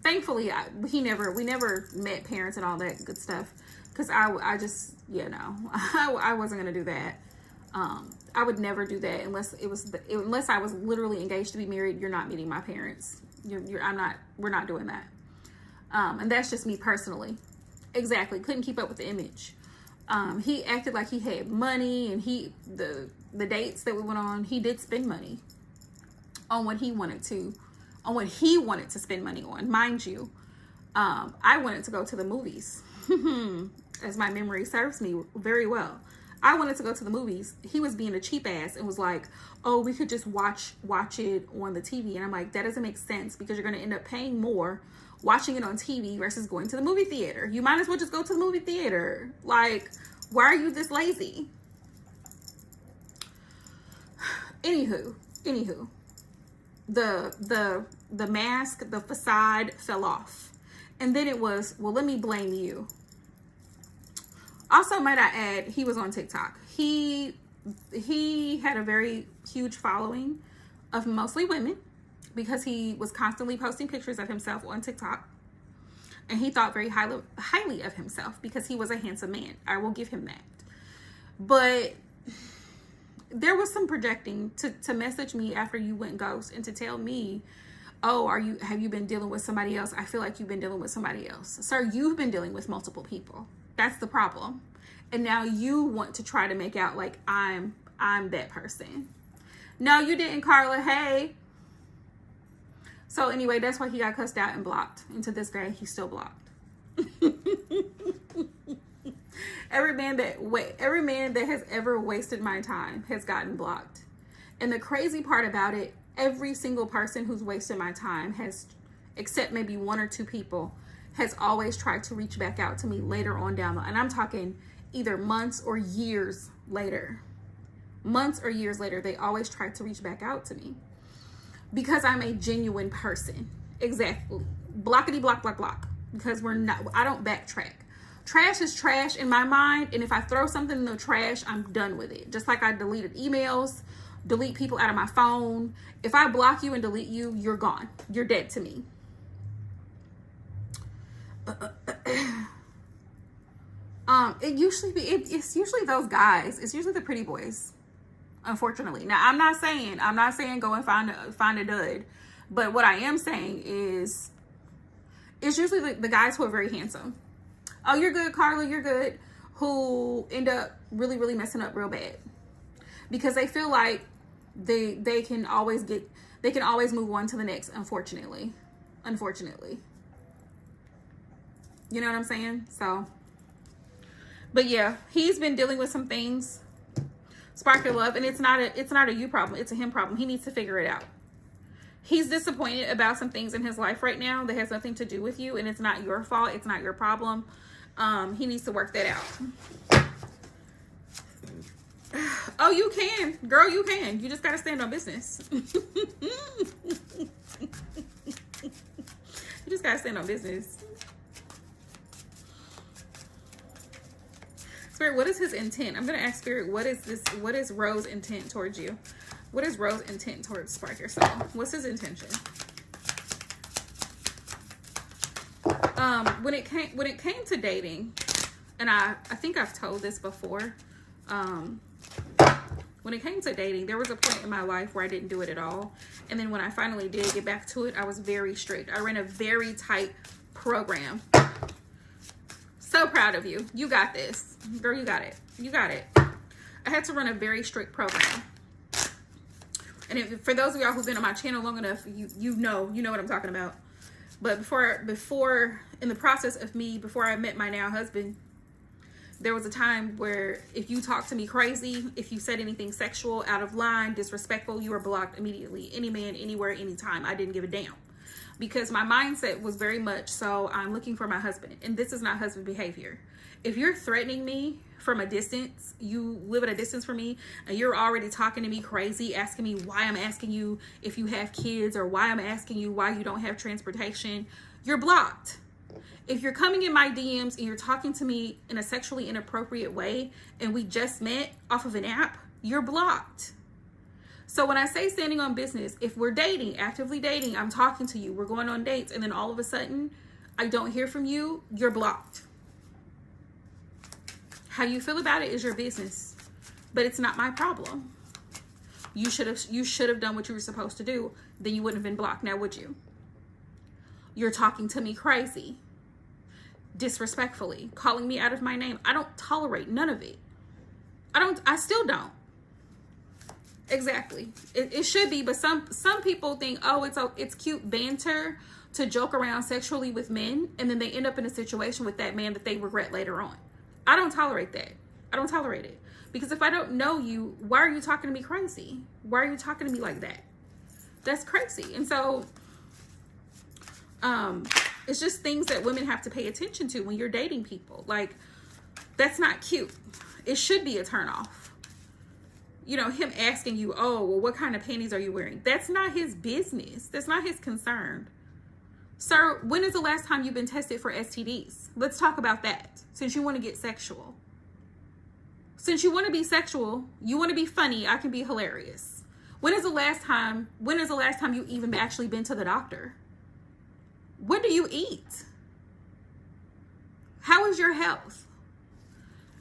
Thankfully, we never met parents and all that good stuff, because I just, you know, I wasn't gonna do that. I would never do that unless unless I was literally engaged to be married. You're not meeting my parents. We're not doing that. And that's just me personally. Exactly. Couldn't keep up with the image. He acted like he had money, and the dates that we went on, he did spend money on what he wanted to spend money on. Mind you, I wanted to go to the movies, as my memory serves me very well. I wanted to go to the movies. He was being a cheap ass and was like, oh, we could just watch it on the TV. And I'm like, that doesn't make sense, because you're going to end up paying more watching it on TV versus going to the movie theater. You might as well just go to the movie theater. Like, why are you this lazy? Anywho, the mask, the facade fell off. And then it was, well, let me blame you. Also, might I add, he was on TikTok. He had a very huge following of mostly women, because he was constantly posting pictures of himself on TikTok. And he thought very highly of himself because he was a handsome man. I will give him that. But there was some projecting to message me after you went ghost and to tell me, oh, have you been dealing with somebody else? I feel like you've been dealing with somebody else. Sir, you've been dealing with multiple people. That's the problem. And now you want to try to make out like I'm that person. No, you didn't, Carla. Hey. So anyway, that's why he got cussed out and blocked. And to this day, he's still blocked. Every man that has ever wasted my time has gotten blocked. And the crazy part about it, every single person who's wasted my time has, except maybe one or two people, has always tried to reach back out to me later on down the, and I'm talking either months or years later. Months or years later, they always try to reach back out to me because I'm a genuine person. Exactly. Blockity block, block, block. Because I don't backtrack. Trash is trash in my mind, and if I throw something in the trash, I'm done with it. Just like I deleted emails, delete people out of my phone. If I block you and delete you, you're gone. You're dead to me. It's usually those guys. It's usually the pretty boys, unfortunately. Now, I'm not saying go and find a dud, but what I am saying is it's usually the guys who are very handsome. Oh, you're good, Carla, you're good, who end up really, really messing up real bad because they feel like they can always move on to the next, unfortunately. You know what I'm saying? So, but yeah, he's been dealing with some things. Spark your love, and it's not a you problem, it's a him problem. He needs to figure it out. He's disappointed about some things in his life right now that has nothing to do with you, and it's not your fault, it's not your problem. He needs to work that out. Oh, you can, girl, you can. You just gotta stand on business. You just gotta stand on business. Spirit, what is his intent? I'm gonna ask Spirit, what is Rose's intent towards you? What is Rose's intent towards Spark Your Soul? What's his intention? When it came to dating, and I think I've told this before, when it came to dating, there was a point in my life where I didn't do it at all. And then when I finally did get back to it, I was very strict. I ran a very tight program. So proud of you. You got this. Girl, you got it. You got it. I had to run a very strict program. And for those of y'all who've been on my channel long enough, you know what I'm talking about. But before in the process of me, before I met my now husband, there was a time where if you talked to me crazy, if you said anything sexual, out of line, disrespectful, you were blocked immediately. Any man, anywhere, anytime. I didn't give a damn. Because my mindset was very much so, I'm looking for my husband. And this is not husband behavior. If you're threatening me from a distance, you live at a distance from me, and you're already talking to me crazy, asking me why I'm asking you if you have kids, or why I'm asking you why you don't have transportation, you're blocked. If you're coming in my DMs and you're talking to me in a sexually inappropriate way and we just met off of an app, you're blocked. So when I say standing on business, if we're dating, actively dating, I'm talking to you, we're going on dates, and then all of a sudden I don't hear from you, you're blocked. How you feel about it is your business, but it's not my problem. You should have done what you were supposed to do. Then you wouldn't have been blocked. Now would you? You're talking to me crazy, disrespectfully, calling me out of my name. I don't tolerate none of it. I still don't. Exactly. It should be, but some people think, oh, it's cute banter to joke around sexually with men, and then they end up in a situation with that man that they regret later on. I don't tolerate that. I don't tolerate it. Because if I don't know you, why are you talking to me crazy? Why are you talking to me like that? That's crazy. And so it's just things that women have to pay attention to when you're dating people. Like, that's not cute. It should be a turnoff. You know, him asking you, oh, well, what kind of panties are you wearing? That's not his business. That's not his concern. Sir, when is the last time you've been tested for STDs? Let's talk about that, since you want to get sexual. Since you want to be sexual, you want to be funny, I can be hilarious. When is the last time you even actually been to the doctor? What do you eat? How is your health?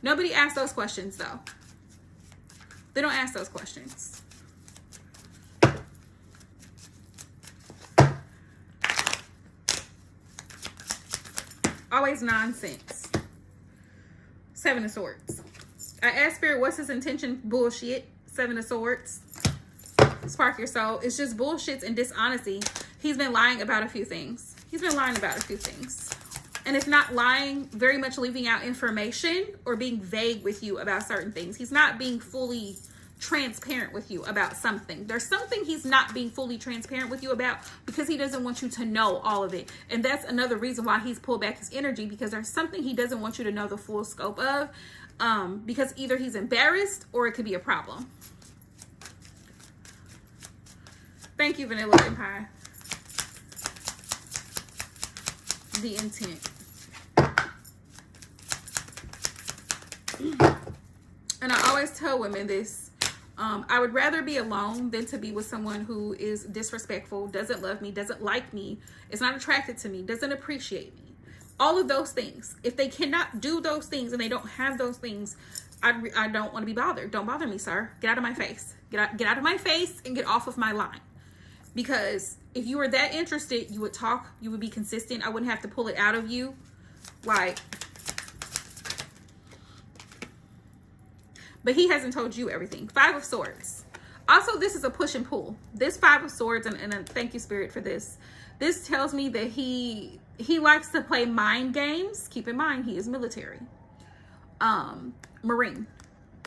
Nobody asks those questions, though. They don't ask those questions. Always nonsense. Seven of Swords. I asked Spirit, what's his intention? Bullshit. Seven of Swords. Spark your soul. It's just bullshit and dishonesty. He's been lying about a few things. And if not lying, very much leaving out information or being vague with you about certain things. He's not being fully transparent with you about something. There's something he's not being fully transparent with you about because he doesn't want you to know all of it. And that's another reason why he's pulled back his energy, because there's something he doesn't want you to know the full scope of, because either he's embarrassed or it could be a problem. Thank you, Vanilla Empire. The intent. And I always tell women this. I would rather be alone than to be with someone who is disrespectful, doesn't love me, doesn't like me, is not attracted to me, doesn't appreciate me. All of those things. If they cannot do those things and they don't have those things, I don't want to be bothered. Don't bother me, sir. Get out of my face. Get out of my face and get off of my line. Because if you were that interested, you would talk, you would be consistent. I wouldn't have to pull it out of you. Like, but he hasn't told you everything. Five of Swords. Also, this is a push and pull. This Five of Swords, and thank you, Spirit, for this. This tells me that he likes to play mind games. Keep in mind, he is military. Marine.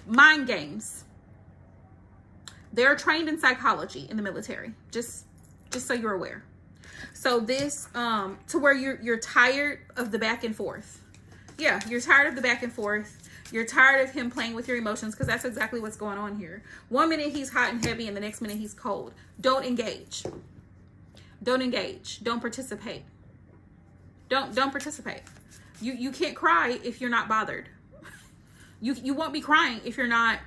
Mind games. They're trained in psychology in the military. Just so you're aware. So this, to where you're tired of the back and forth. Yeah, you're tired of the back and forth. You're tired of him playing with your emotions, because that's exactly what's going on here. One minute he's hot and heavy and the next minute he's cold. Don't engage. Don't engage. Don't participate. Don't participate. You can't cry if you're not bothered. You won't be crying if you're not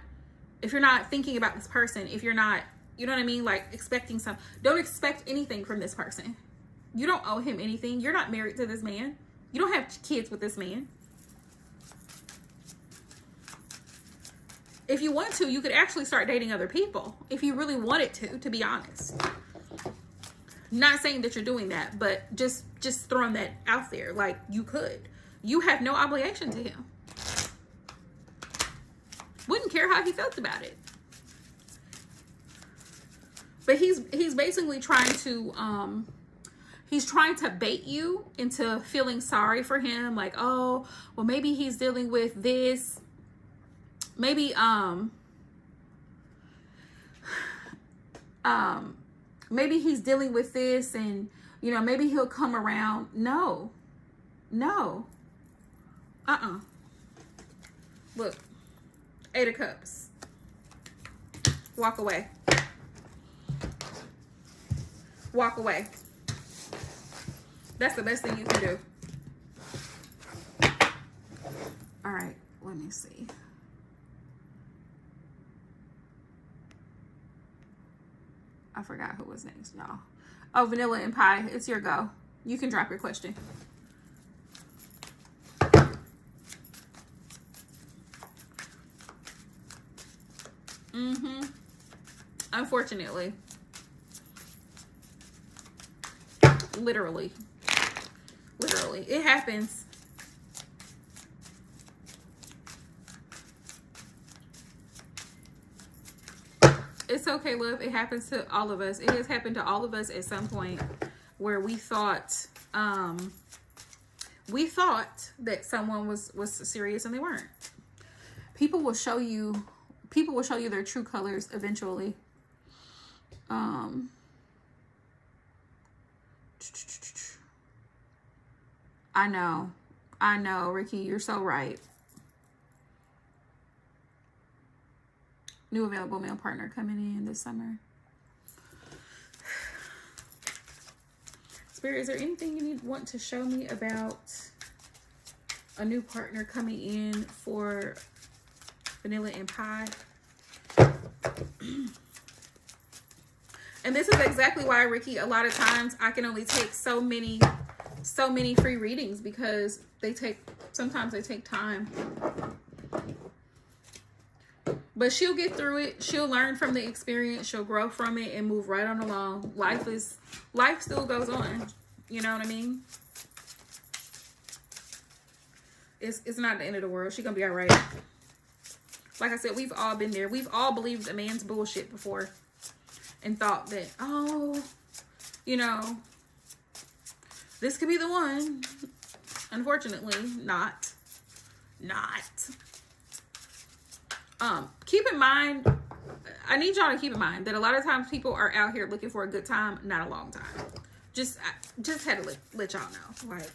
thinking about this person, if you're not, you know what I mean? Like expecting don't expect anything from this person. You don't owe him anything. You're not married to this man. You don't have kids with this man. If you want to, you could actually start dating other people if you really wanted to be honest. Not saying that you're doing that, but just throwing that out there. Like, you could. You have no obligation to him. Wouldn't care how he felt about it. But he's basically trying to bait you into feeling sorry for him. Like, oh, well, maybe he's dealing with this. Maybe maybe he's dealing with this, and you know, maybe he'll come around. No. Look, 8 of Cups. Walk away. Walk away. That's the best thing you can do. right, let me see. I forgot who was next, y'all. Oh, Vanilla and Pie, it's your go. You can drop your question. Unfortunately. Literally. Literally. It happens. It's okay, love. It happens to all of us. It has happened to all of us at some point where we thought that someone was serious and they weren't. People will show you their true colors eventually. I know, Ricky, you're so right. New available male partner coming in this summer. Spirit, is there anything you want to show me about a new partner coming in for Vanilla and Pie? And this is exactly why, Ricky, a lot of times I can only take so many free readings, because sometimes they take time. But she'll get through it. She'll learn from the experience. She'll grow from it and move right on along. Life still goes on. You know what I mean? It's not the end of the world. She's gonna be all right. Like I said, we've all been there. We've all believed a man's bullshit before and thought that, oh, you know, this could be the one. Unfortunately, not. Keep in mind, I need y'all to keep in mind that a lot of times people are out here looking for a good time, not a long time. Just had to let y'all know. Like,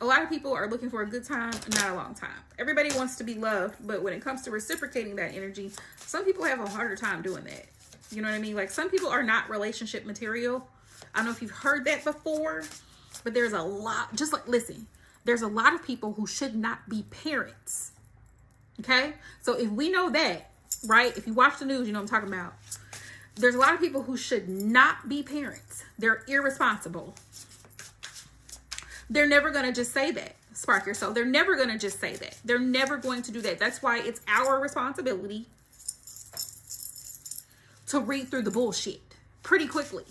a lot of people are looking for a good time, not a long time. Everybody wants to be loved, but when it comes to reciprocating that energy, some people have a harder time doing that. You know what I mean? Like, some people are not relationship material. I don't know if you've heard that before, but there's a lot, just like, listen, there's a lot of people who should not be parents. Okay? So if we know that, right? If you watch the news, you know what I'm talking about. There's a lot of people who should not be parents. They're irresponsible. They're never going to just say that. Spark yourself. They're never going to just say that. They're never going to do that. That's why it's our responsibility to read through the bullshit pretty quickly.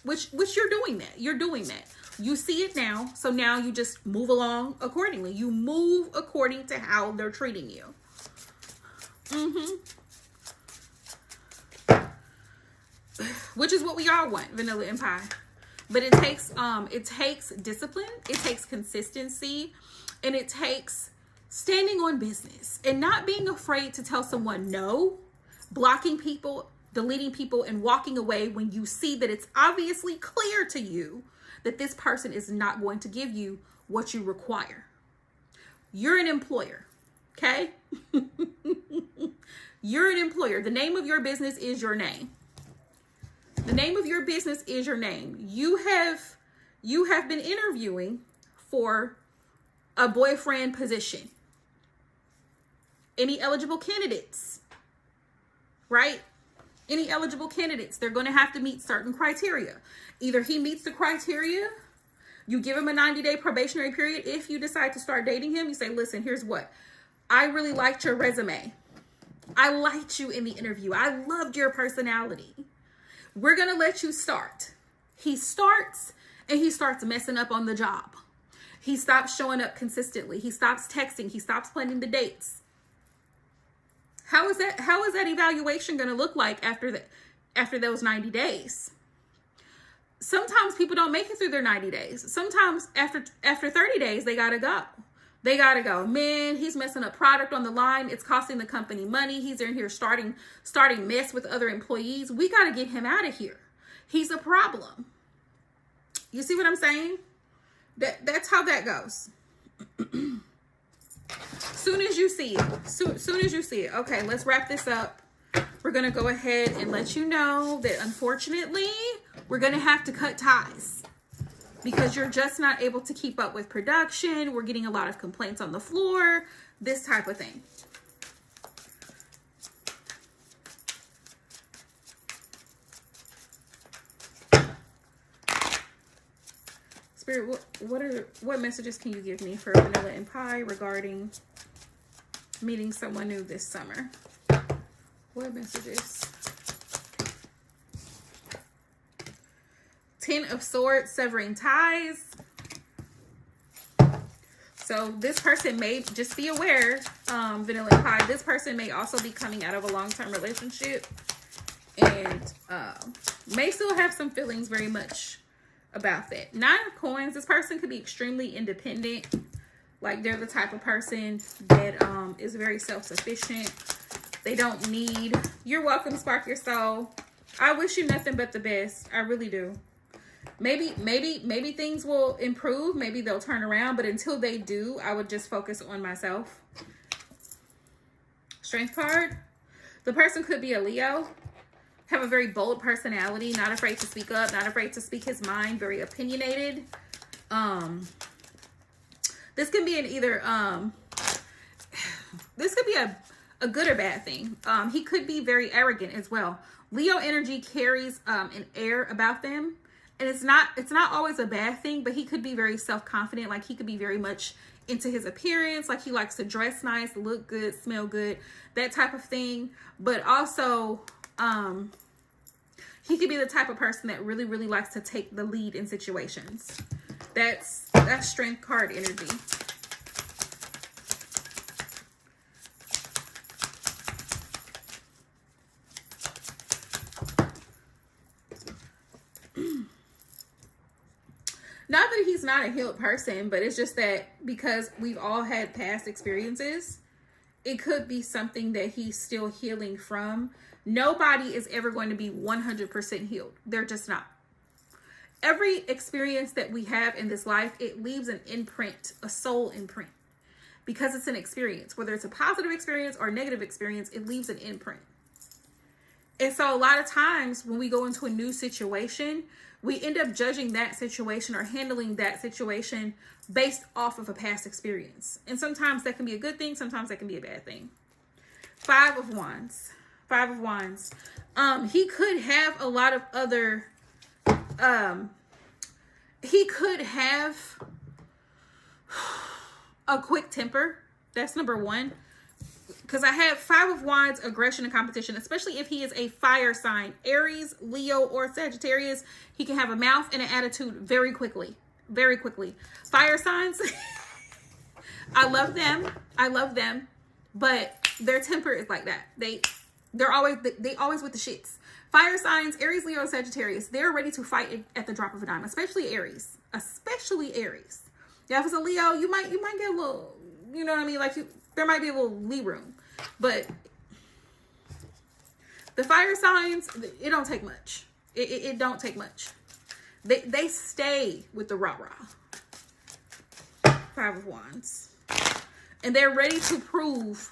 Which you're doing that. You're doing that. You see it now, so now you just move along accordingly. You move according to how they're treating you. Which is what we all want, Vanilla and Pie. But it takes discipline, it takes consistency, and it takes standing on business and not being afraid to tell someone no, blocking people, deleting people, and walking away when you see that it's obviously clear to you that this person is not going to give you what you require. You're an employer, okay? You're an employer. The name of your business is your name. The name of your business is your name. You have been interviewing for a boyfriend position. Any eligible candidates, right? Any eligible candidates, they're going to have to meet certain criteria. Either he meets the criteria, you give him a 90-day probationary period. If you decide to start dating him, you say, listen, here's what. I really liked your resume. I liked you in the interview. I loved your personality. We're going to let you start. He starts, and he starts messing up on the job. He stops showing up consistently. He stops texting. He stops planning the dates. How is that evaluation going to look like after those 90 days? Sometimes people don't make it through their 90 days. Sometimes after 30 days, they got to go. They got to go. Man, he's messing up product on the line. It's costing the company money. He's in here starting mess with other employees. We got to get him out of here. He's a problem. You see what I'm saying? That's how that goes. Soon as you see it. Okay, let's wrap this up. We're going to go ahead and let you know that unfortunately, we're going to have to cut ties. because you're just not able to keep up with production. We're getting a lot of complaints on the floor, this type of thing. Spirit, what messages can you give me for Vanilla and Pie regarding meeting someone new this summer? What messages? 10 of Swords, severing ties. So this person may, just be aware, Vanilla and Pie, this person may also be coming out of a long-term relationship and may still have some feelings very much about that. 9 of Coins, this person could be extremely independent. Like they're the type of person that is very self-sufficient. They don't need, you're welcome, Spark Your Soul. I wish you nothing but the best. I really do. Maybe things will improve. Maybe they'll turn around. But until they do, I would just focus on myself. Strength card. The person could be a Leo. Have a very bold personality. Not afraid to speak up. Not afraid to speak his mind. Very opinionated. This can be an either... this could be a good or bad thing. He could be very arrogant as well. Leo energy carries an air about them. And it's not always a bad thing, but he could be very self-confident. Like he could be very much into his appearance. Like he likes to dress nice, look good, smell good, that type of thing. But also, he could be the type of person that really, really likes to take the lead in situations. That's strength card energy. Not that he's not a healed person, but it's just that because we've all had past experiences, it could be something that he's still healing from. Nobody is ever going to be 100% healed. They're just not. Every experience that we have in this life, it leaves an imprint, a soul imprint. Because it's an experience, whether it's a positive experience or a negative experience, it leaves an imprint. And so a lot of times when we go into a new situation, we end up judging that situation or handling that situation based off of a past experience. And sometimes that can be a good thing. Sometimes that can be a bad thing. 5 of Wands. 5 of Wands. He could have a lot of other... he could have a quick temper. That's number 1. Because I have 5 of Wands, aggression and competition, especially if he is a fire sign, Aries, Leo, or Sagittarius. He can have a mouth and an attitude very quickly, very quickly. Fire signs, I love them. I love them, but their temper is like that. They always with the shits. Fire signs, Aries, Leo, Sagittarius, they're ready to fight at the drop of a dime, especially Aries, Yeah, if it's a Leo, you might get a little, you know what I mean? Like there might be a little lee room, but the fire signs, it don't take much. It don't take much. They stay with the rah-rah. 5 of Wands. And they're ready to prove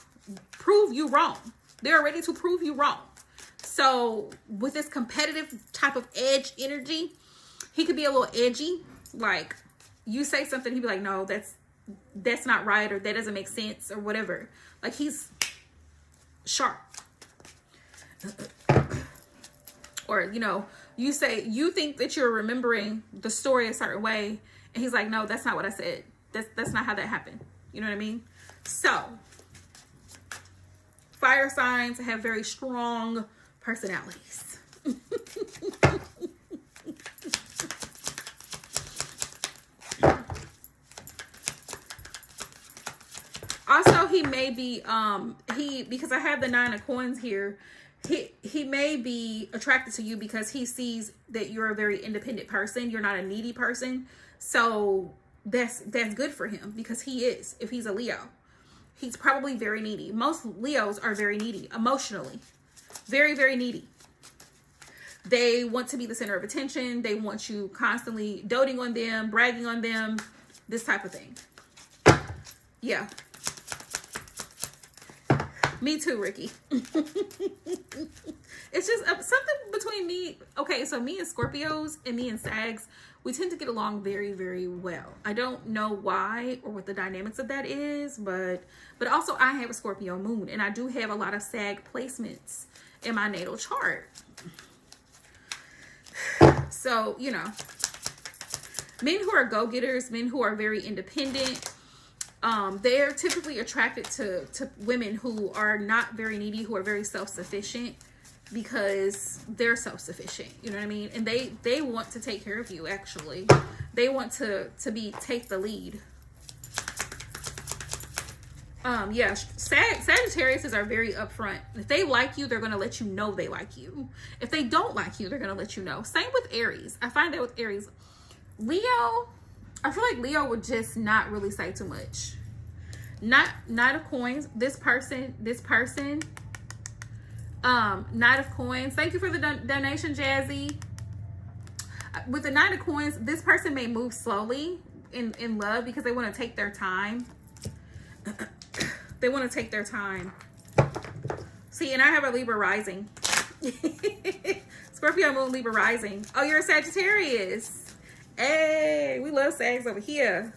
you wrong. They're ready to prove you wrong. So with this competitive type of edge energy, he could be a little edgy. Like you say something, he'd be like, no, that's not right, or that doesn't make sense, or whatever. Like he's sharp. Or, you know, you think that you're remembering the story a certain way, and he's like, no, that's not what I said. That's not how that happened. You know what I mean? So fire signs have very strong personalities. Also, he may be, because I have the 9 of Coins here, he may be attracted to you because he sees that you're a very independent person. You're not a needy person. So that's good for him because he is. If he's a Leo, he's probably very needy. Most Leos are very needy emotionally. Very, very needy. They want to be the center of attention. They want you constantly doting on them, bragging on them, this type of thing. Yeah. Me too, Ricky. It's just something between me okay, so me and Scorpios and me and Sags, we tend to get along very, very well. I don't know why or what the dynamics of that is, but also I have a Scorpio moon, and I do have a lot of Sag placements in my natal chart. So, you know, men who are go-getters, men who are very independent, they're typically attracted to women who are not very needy, who are very self-sufficient, because they're self-sufficient, you know what I mean? And they want to take care of you. Actually, they want to take the lead. Yeah, Sagittariuses are very upfront. If they like you, they're going to let you know they like you. If they don't like you, they're going to let you know. Same with Aries. I find that with Aries. Leo, I feel like Leo would just not really say too much. Knight of Coins, this person, Knight of Coins. Thank you for the donation, Jazzy. With the Knight of Coins, this person may move slowly in love because they want to take their time. They want to take their time. See, and I have a Libra rising. Scorpio moon, Libra rising. Oh, you're a Sagittarius. Hey, we love Sags over here.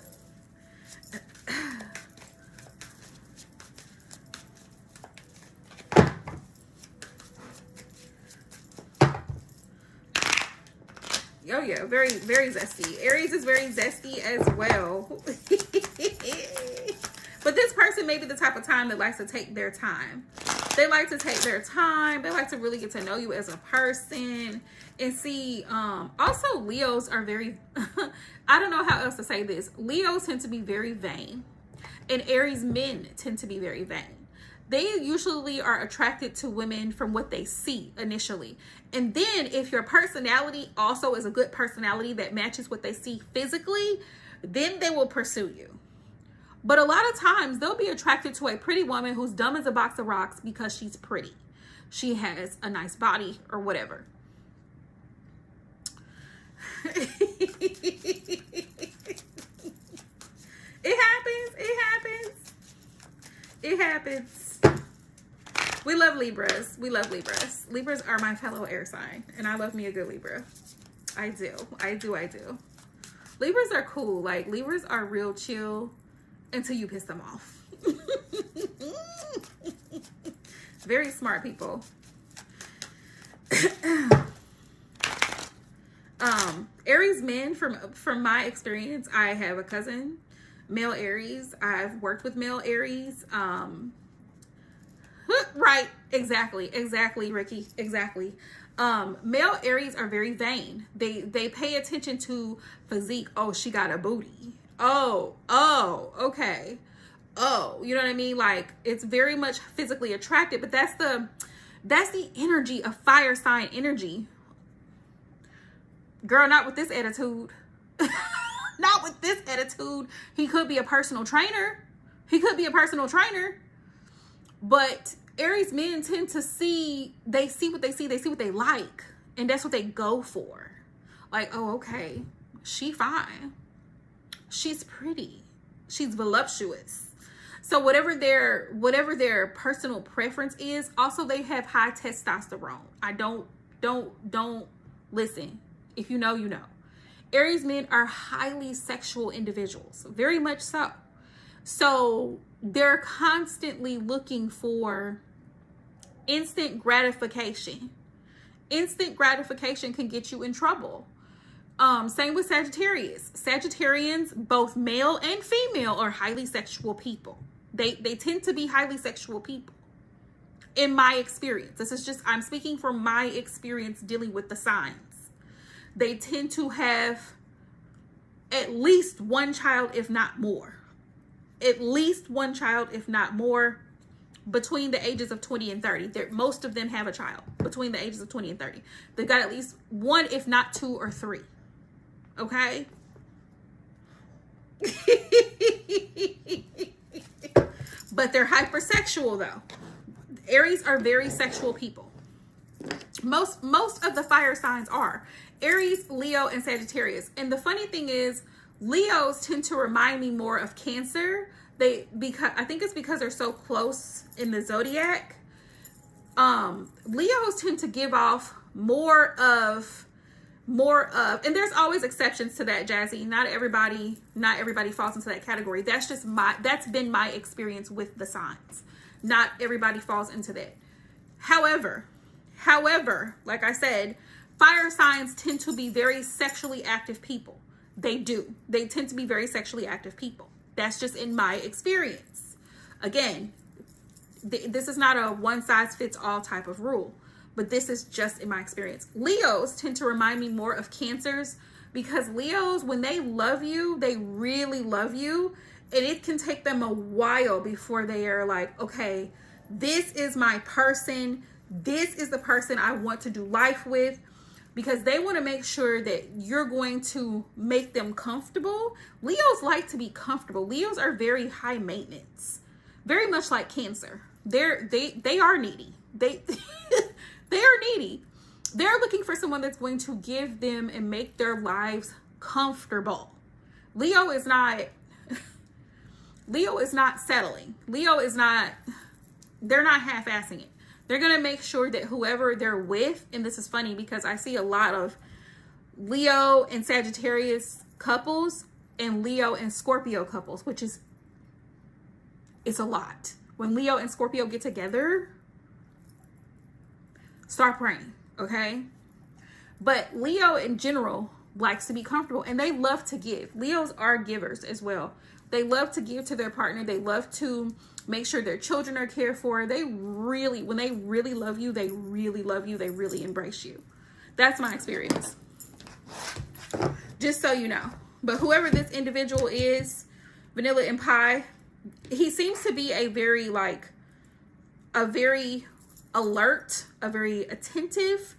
Oh yeah, very, very zesty. Aries is very zesty as well. But this person may be the type of time that likes to take their time. They like to take their time. They like to really get to know you as a person. And see, also Leos are very, I don't know how else to say this. Leos tend to be very vain. And Aries men tend to be very vain. They usually are attracted to women from what they see initially. And then if your personality also is a good personality that matches what they see physically, then they will pursue you. But a lot of times they'll be attracted to a pretty woman who's dumb as a box of rocks because she's pretty. She has a nice body or whatever. It happens. We love Libras. Libras are my fellow air sign, and I love me a good Libra. I do. Libras are cool. Like, Libras are real chill until you piss them off. Very smart people. Aries men, from my experience, I have a cousin, male Aries. I've worked with male Aries. Right, exactly, Ricky, exactly. Male Aries are very vain. They pay attention to physique. Oh, she got a booty. Oh, okay. Oh, you know what I mean? Like, it's very much physically attracted, but that's the energy of fire sign energy. Girl, not with this attitude. Not with this attitude. He could be a personal trainer. But Aries men tend to see what they see what they like. And that's what they go for. Like, oh, okay. She fine. She's pretty. She's voluptuous. So whatever their personal preference is, also they have high testosterone. I don't listen. If you know, you know. Aries men are highly sexual individuals, very much so. So they're constantly looking for instant gratification. Instant gratification can get you in trouble. Same with Sagittarius. Sagittarians, both male and female, are highly sexual people. They tend to be highly sexual people. In my experience, I'm speaking from my experience dealing with the signs. They tend to have at least one child, if not more. At least one child, if not more, between the ages of 20 and 30. Most of them have a child between the ages of 20 and 30. They've got at least one, if not two or three. Okay? But they're hypersexual, though. Aries are very sexual people. Most of the fire signs are Aries, Leo, and Sagittarius. And the funny thing is, Leos tend to remind me more of Cancer. Because I think it's because they're so close in the zodiac. Leos tend to give off more of, and there's always exceptions to that, Jazzy. Not everybody falls into that category. That's been my experience with the signs. Not everybody falls into that. However, like I said, fire signs tend to be very sexually active people. They do. They tend to be very sexually active people. That's just in my experience. Again, this is not a one size fits all type of rule, but this is just in my experience. Leos tend to remind me more of Cancers, because Leos, when they love you, they really love you. And it can take them a while before they are like, okay, this is my person. This is the person I want to do life with, because they want to make sure that you're going to make them comfortable. Leos like to be comfortable. Leos are very high maintenance, very much like Cancer. They are needy. They are needy. They're looking for someone that's going to give them and make their lives comfortable. Leo is not settling. They're not half-assing it. They're going to make sure that whoever they're with, and this is funny because I see a lot of Leo and Sagittarius couples and Leo and Scorpio couples, which is, it's a lot. When Leo and Scorpio get together, start praying, okay? But Leo in general likes to be comfortable, and they love to give. Leos are givers as well. They love to give to their partner. They love to make sure their children are cared for. When they really love you, they really love you. They really embrace you. That's my experience. Just so you know. But whoever this individual is, Vanilla and Pie, he seems to be a very alert, a very attentive,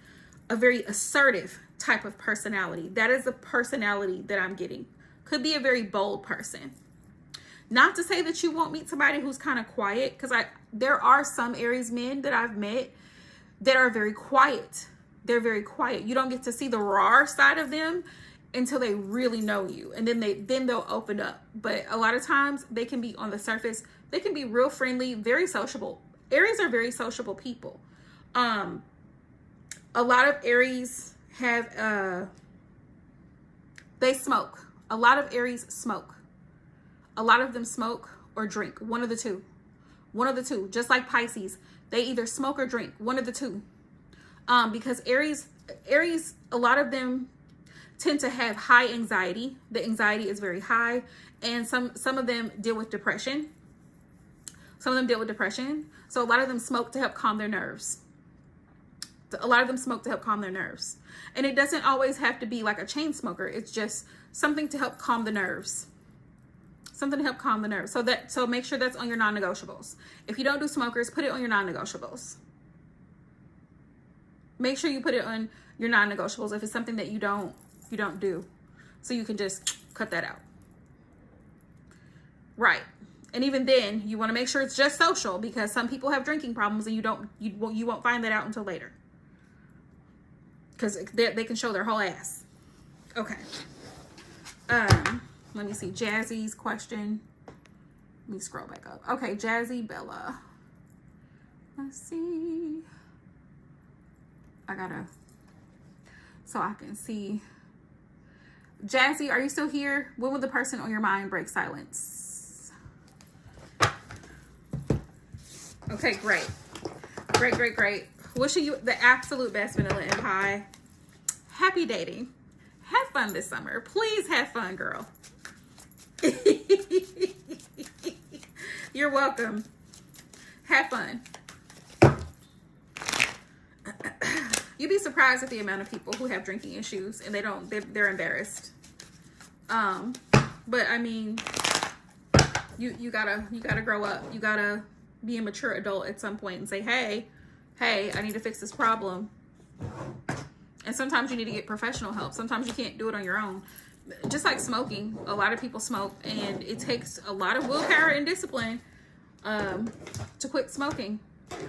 a very assertive type of personality. That is the personality that I'm getting. Could be a very bold person. Not to say that you won't meet somebody who's kind of quiet, because there are some Aries men that I've met that are very quiet. They're very quiet. You don't get to see the raw side of them until they really know you, and then they'll open up. But a lot of times they can be on the surface. They can be real friendly, very sociable. Aries are very sociable people. A lot of Aries have they smoke. A lot of Aries smoke. A lot of them smoke or drink. One of the two. One of the two. Just like Pisces. They either smoke or drink. One of the two. Because Aries, a lot of them tend to have high anxiety. The anxiety is very high. And some of them deal with depression. Some of them deal with depression. So a lot of them smoke to help calm their nerves. A lot of them smoke to help calm their nerves. And it doesn't always have to be like a chain smoker. It's just something to help calm the nerves. Something to help calm the nerves. So make sure that's on your non-negotiables. If you don't do smokers, put it on your non-negotiables. Make sure you put it on your non-negotiables if it's something that you don't do. So you can just cut that out. Right. And even then, you want to make sure it's just social, because some people have drinking problems and you won't find that out until later. Because they can show their whole ass. Okay. Let me see Jazzy's question. Let me scroll back up. Okay, Jazzy Bella. Let's see. So I can see. Jazzy, are you still here? When will the person on your mind break silence? Okay, great. Great. Wishing you the absolute best, Vanilla and Pie. Happy dating. Have fun this summer. Please have fun, girl. You're welcome. Have fun. You'd be surprised at the amount of people who have drinking issues and they're embarrassed. But I mean, you gotta grow up. You gotta be a mature adult at some point and say, hey, I need to fix this problem. And sometimes you need to get professional help. Sometimes you can't do it on your own. Just like smoking, a lot of people smoke, and it takes a lot of willpower and discipline to quit smoking.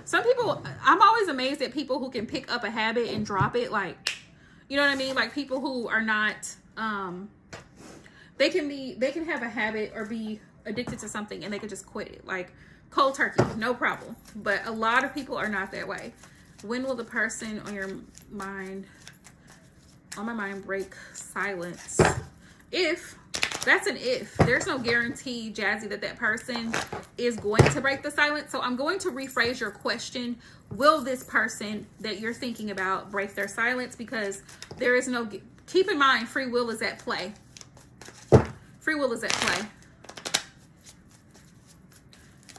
Some people, I'm always amazed at people who can pick up a habit and drop it. Like, you know what I mean? Like people who are not, they can have a habit or be addicted to something and they can just quit it. Like cold turkey, no problem. But a lot of people are not that way. When will the person on your mind, on my mind, break silence? If, that's an if. There's no guarantee, Jazzy, that that person is going to break the silence. So I'm going to rephrase your question. Will this person that you're thinking about break their silence? Because there is no, keep in mind, free will is at play. Free will is at play.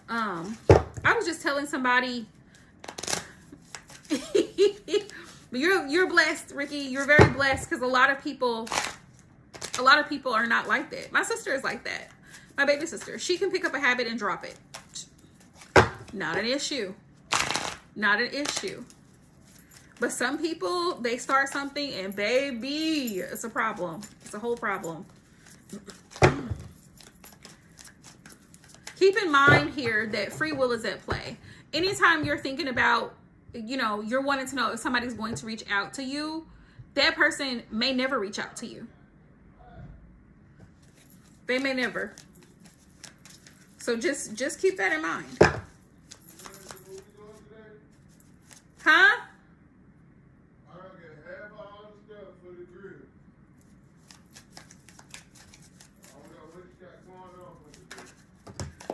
I was just telling somebody, you're blessed, Ricky. You're very blessed, because a lot of people are not like that. My sister is like that. My baby sister, she can pick up a habit and drop it. Not an issue. Not an issue. But some people, they start something and baby, it's a problem. It's a whole problem. Keep in mind here that free will is at play. Anytime you're thinking about, you know, you're wanting to know if somebody's going to reach out to you, that person may never reach out to you. They may never. So just keep that in mind. Huh?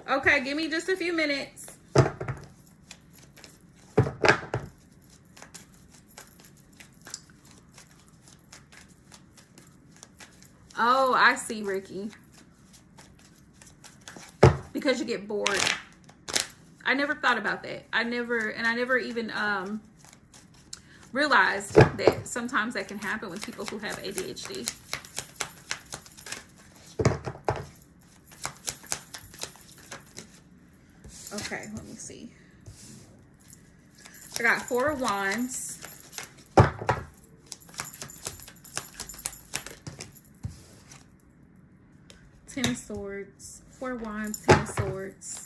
Okay, give me just a few minutes. Oh, I see, Ricky. Because you get bored. I never thought about that. I never even realized that sometimes that can happen with people who have ADHD. Okay, let me see. I got 4 of Wands. Ten of Swords. 4 of Wands, 10 of Swords.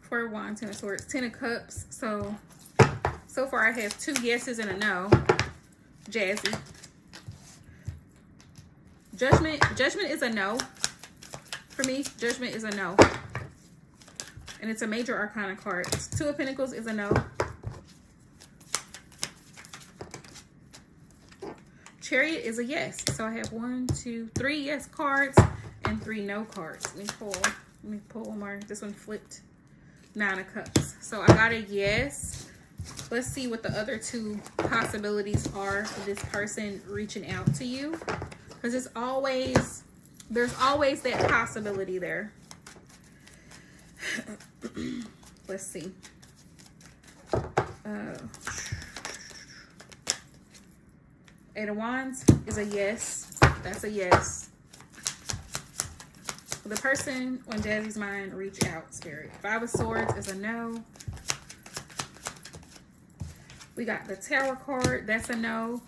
Four of Wands, 10 of Swords, 10 of Cups. So far I have 2 yeses and a no. Jazzy. Judgment is a no. For me, Judgment is a no. And it's a major arcana card. 2 of Pentacles is a no. Chariot is a yes. So I have 1, 2, 3 yes cards and 3 no cards. Let me pull one more. This one flipped. 9 of Cups. So I got a yes. Let's see what the other 2 possibilities are for this person reaching out to you. Because there's always that possibility there. Let's see. Eight of Wands is a yes. That's a yes. The person on Jazzy's mind, reach out, Spirit. 5 of Swords is a no. We got the Tower card. That's a no.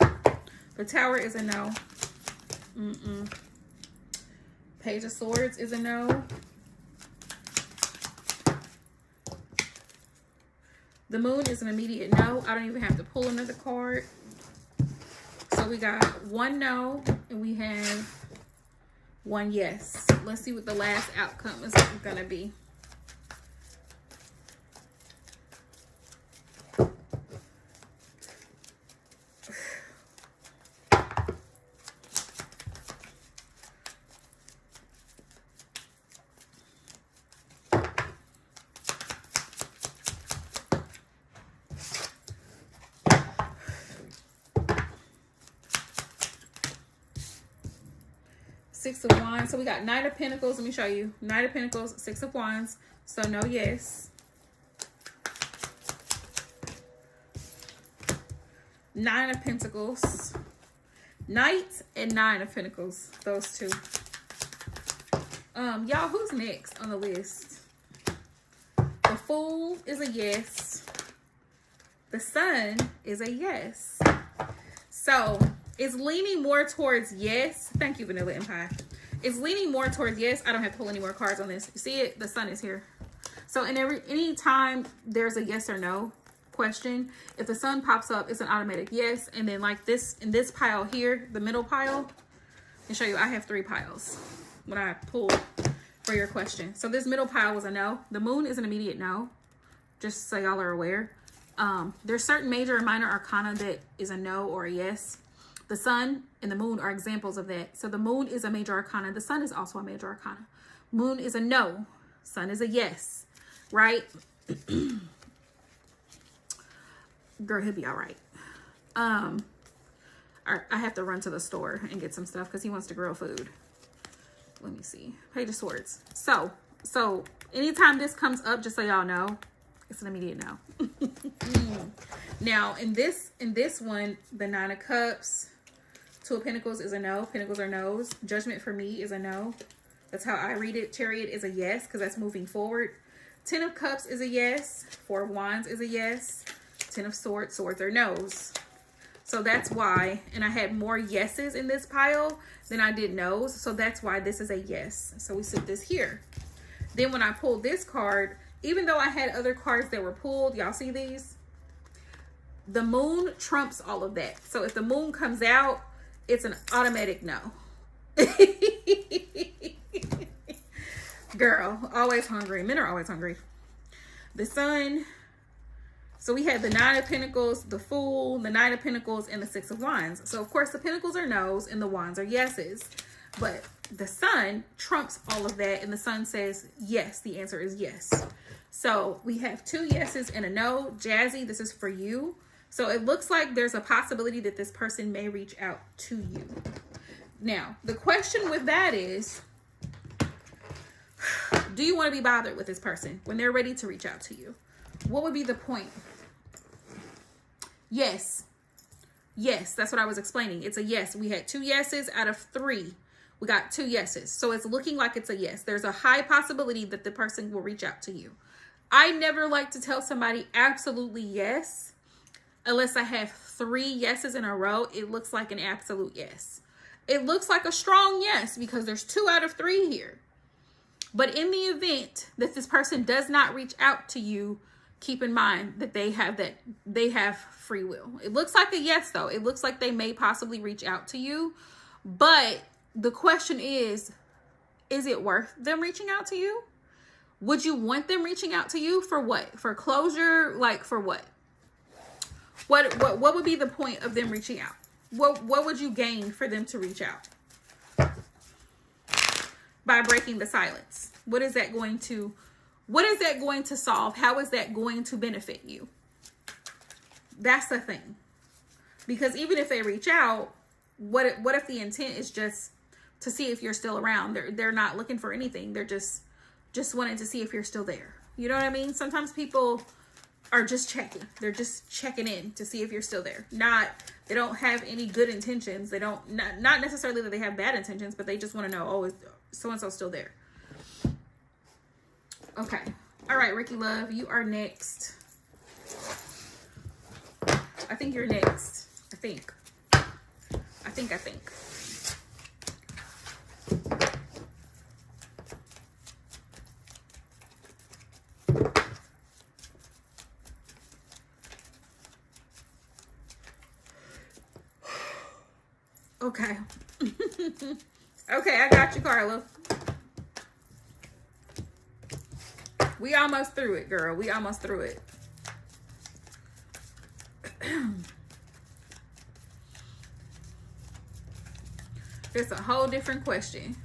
The Tower is a no. Page of Swords is a no. The Moon is an immediate no. I don't even have to pull another card. So we got 1 no and we have 1 yes. Let's see what the last outcome is going to be. Six of Wands. So we got 9 of Pentacles. Let me show you. 9 of Pentacles, 6 of Wands. So no yes. 9 of Pentacles. Knight and 9 of Pentacles. Those 2. Y'all, who's next on the list? The Fool is a yes. The Sun is a yes. So it's leaning more towards yes. Thank you, Vanilla Empire. It's leaning more towards yes. I don't have to pull any more cards on this. You see it? The Sun is here. So any time there's a yes or no question, if the Sun pops up, it's an automatic yes. And then like this, in this pile here, the middle pile, and show you I have 3 piles when I pull for your question. So this middle pile was a no. The moon is an immediate no, just so y'all are aware. There's certain major and minor arcana that is a no or a yes. The sun and the moon are examples of that. So the moon is a major arcana. The sun is also a major arcana. Moon is a no. Sun is a yes. Right? Girl, he'll be all right. I have to run to the store and get some stuff because he wants to grill food. Let me see. Page of Swords. So anytime this comes up, just so y'all know, it's an immediate no. Now, in this one, the 9 of Cups, 2 of Pentacles is a no. Pentacles are no's. Judgment for me is a no. That's how I read it. Chariot is a yes, because that's moving forward. 10 of Cups is a yes. 4 of Wands is a yes. 10 of Swords, swords are no's. So that's why, and I had more yeses in this pile than I did no's. So that's why this is a yes. So we sit this here. Then when I pulled this card, even though I had other cards that were pulled, y'all see these? The moon trumps all of that. So if the moon comes out, it's an automatic no. Girl, always hungry. Men are always hungry. The sun. So we had the 9 of Pentacles, the Fool, the 9 of Pentacles, and the 6 of Wands. So of course the Pentacles are no's and the Wands are yeses. But the sun trumps all of that, and the sun says yes. The answer is yes. So we have 2 yeses and a no. Jazzy, this is for you. So it looks like there's a possibility that this person may reach out to you. Now, the question with that is, do you want to be bothered with this person when they're ready to reach out to you? What would be the point? Yes. Yes, that's what I was explaining. It's a yes. We had 2 yeses out of 3. We got 2 yeses. So it's looking like it's a yes. There's a high possibility that the person will reach out to you. I never like to tell somebody absolutely yes unless I have 3 yeses in a row. It looks like an absolute yes. It looks like a strong yes because there's 2 out of 3 here. But in the event that this person does not reach out to you, keep in mind that they have free will. It looks like a yes, though. It looks like they may possibly reach out to you. But the question is it worth them reaching out to you? Would you want them reaching out to you for what? For closure? Like for what? What would be the point of them reaching out? What would you gain for them to reach out? By breaking the silence. What is that going to solve? How is that going to benefit you? That's the thing. Because even if they reach out, what if the intent is just to see if you're still around? They're not looking for anything. They're just wanting to see if you're still there. You know what I mean? Sometimes people are just checking. They're just checking in to see if you're still there. They don't have any good intentions. They don't, not necessarily that they have bad intentions, but they just want to know, oh, is so-and-so still there? Okay. All right, Ricky Love, you are next. I think you're next. I think. Okay. Okay, I got you, Carla. We almost through it, girl. We almost through it. There's a whole different question.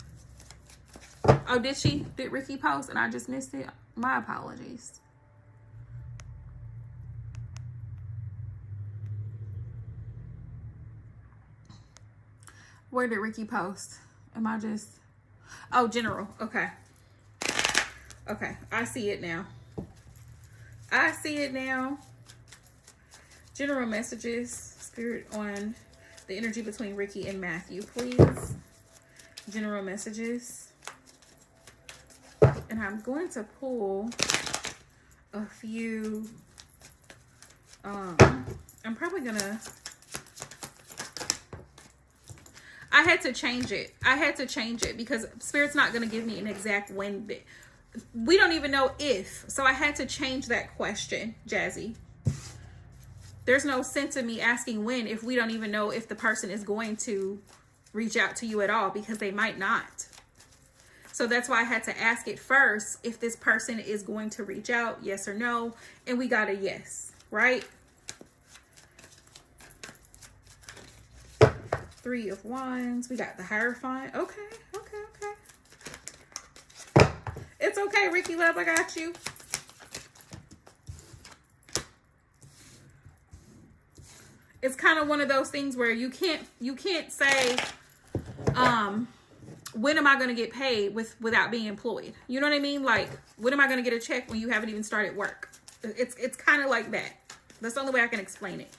Oh, did Ricky post and I just missed it? My apologies. Where did Ricky post? Am I just... Oh, general. Okay. Okay. I see it now. General messages. Spirit on the energy between Ricky and Matthew, please. General messages. And I'm going to pull a few. I'm probably going to... I had to change it because Spirit's not going to give me an exact when. We don't even know if. So I had to change that question, Jazzy. There's no sense in me asking when if we don't even know if the person is going to reach out to you at all, because they might not. So that's why I had to ask it first if this person is going to reach out, yes or no. And we got a yes, right? Three of Wands. We got the Hierophant. Okay. It's okay, Ricky Love. I got you. It's kind of one of those things where you can't say, when am I going to get paid without being employed? You know what I mean? Like, when am I going to get a check when you haven't even started work? It's kind of like that. That's the only way I can explain it.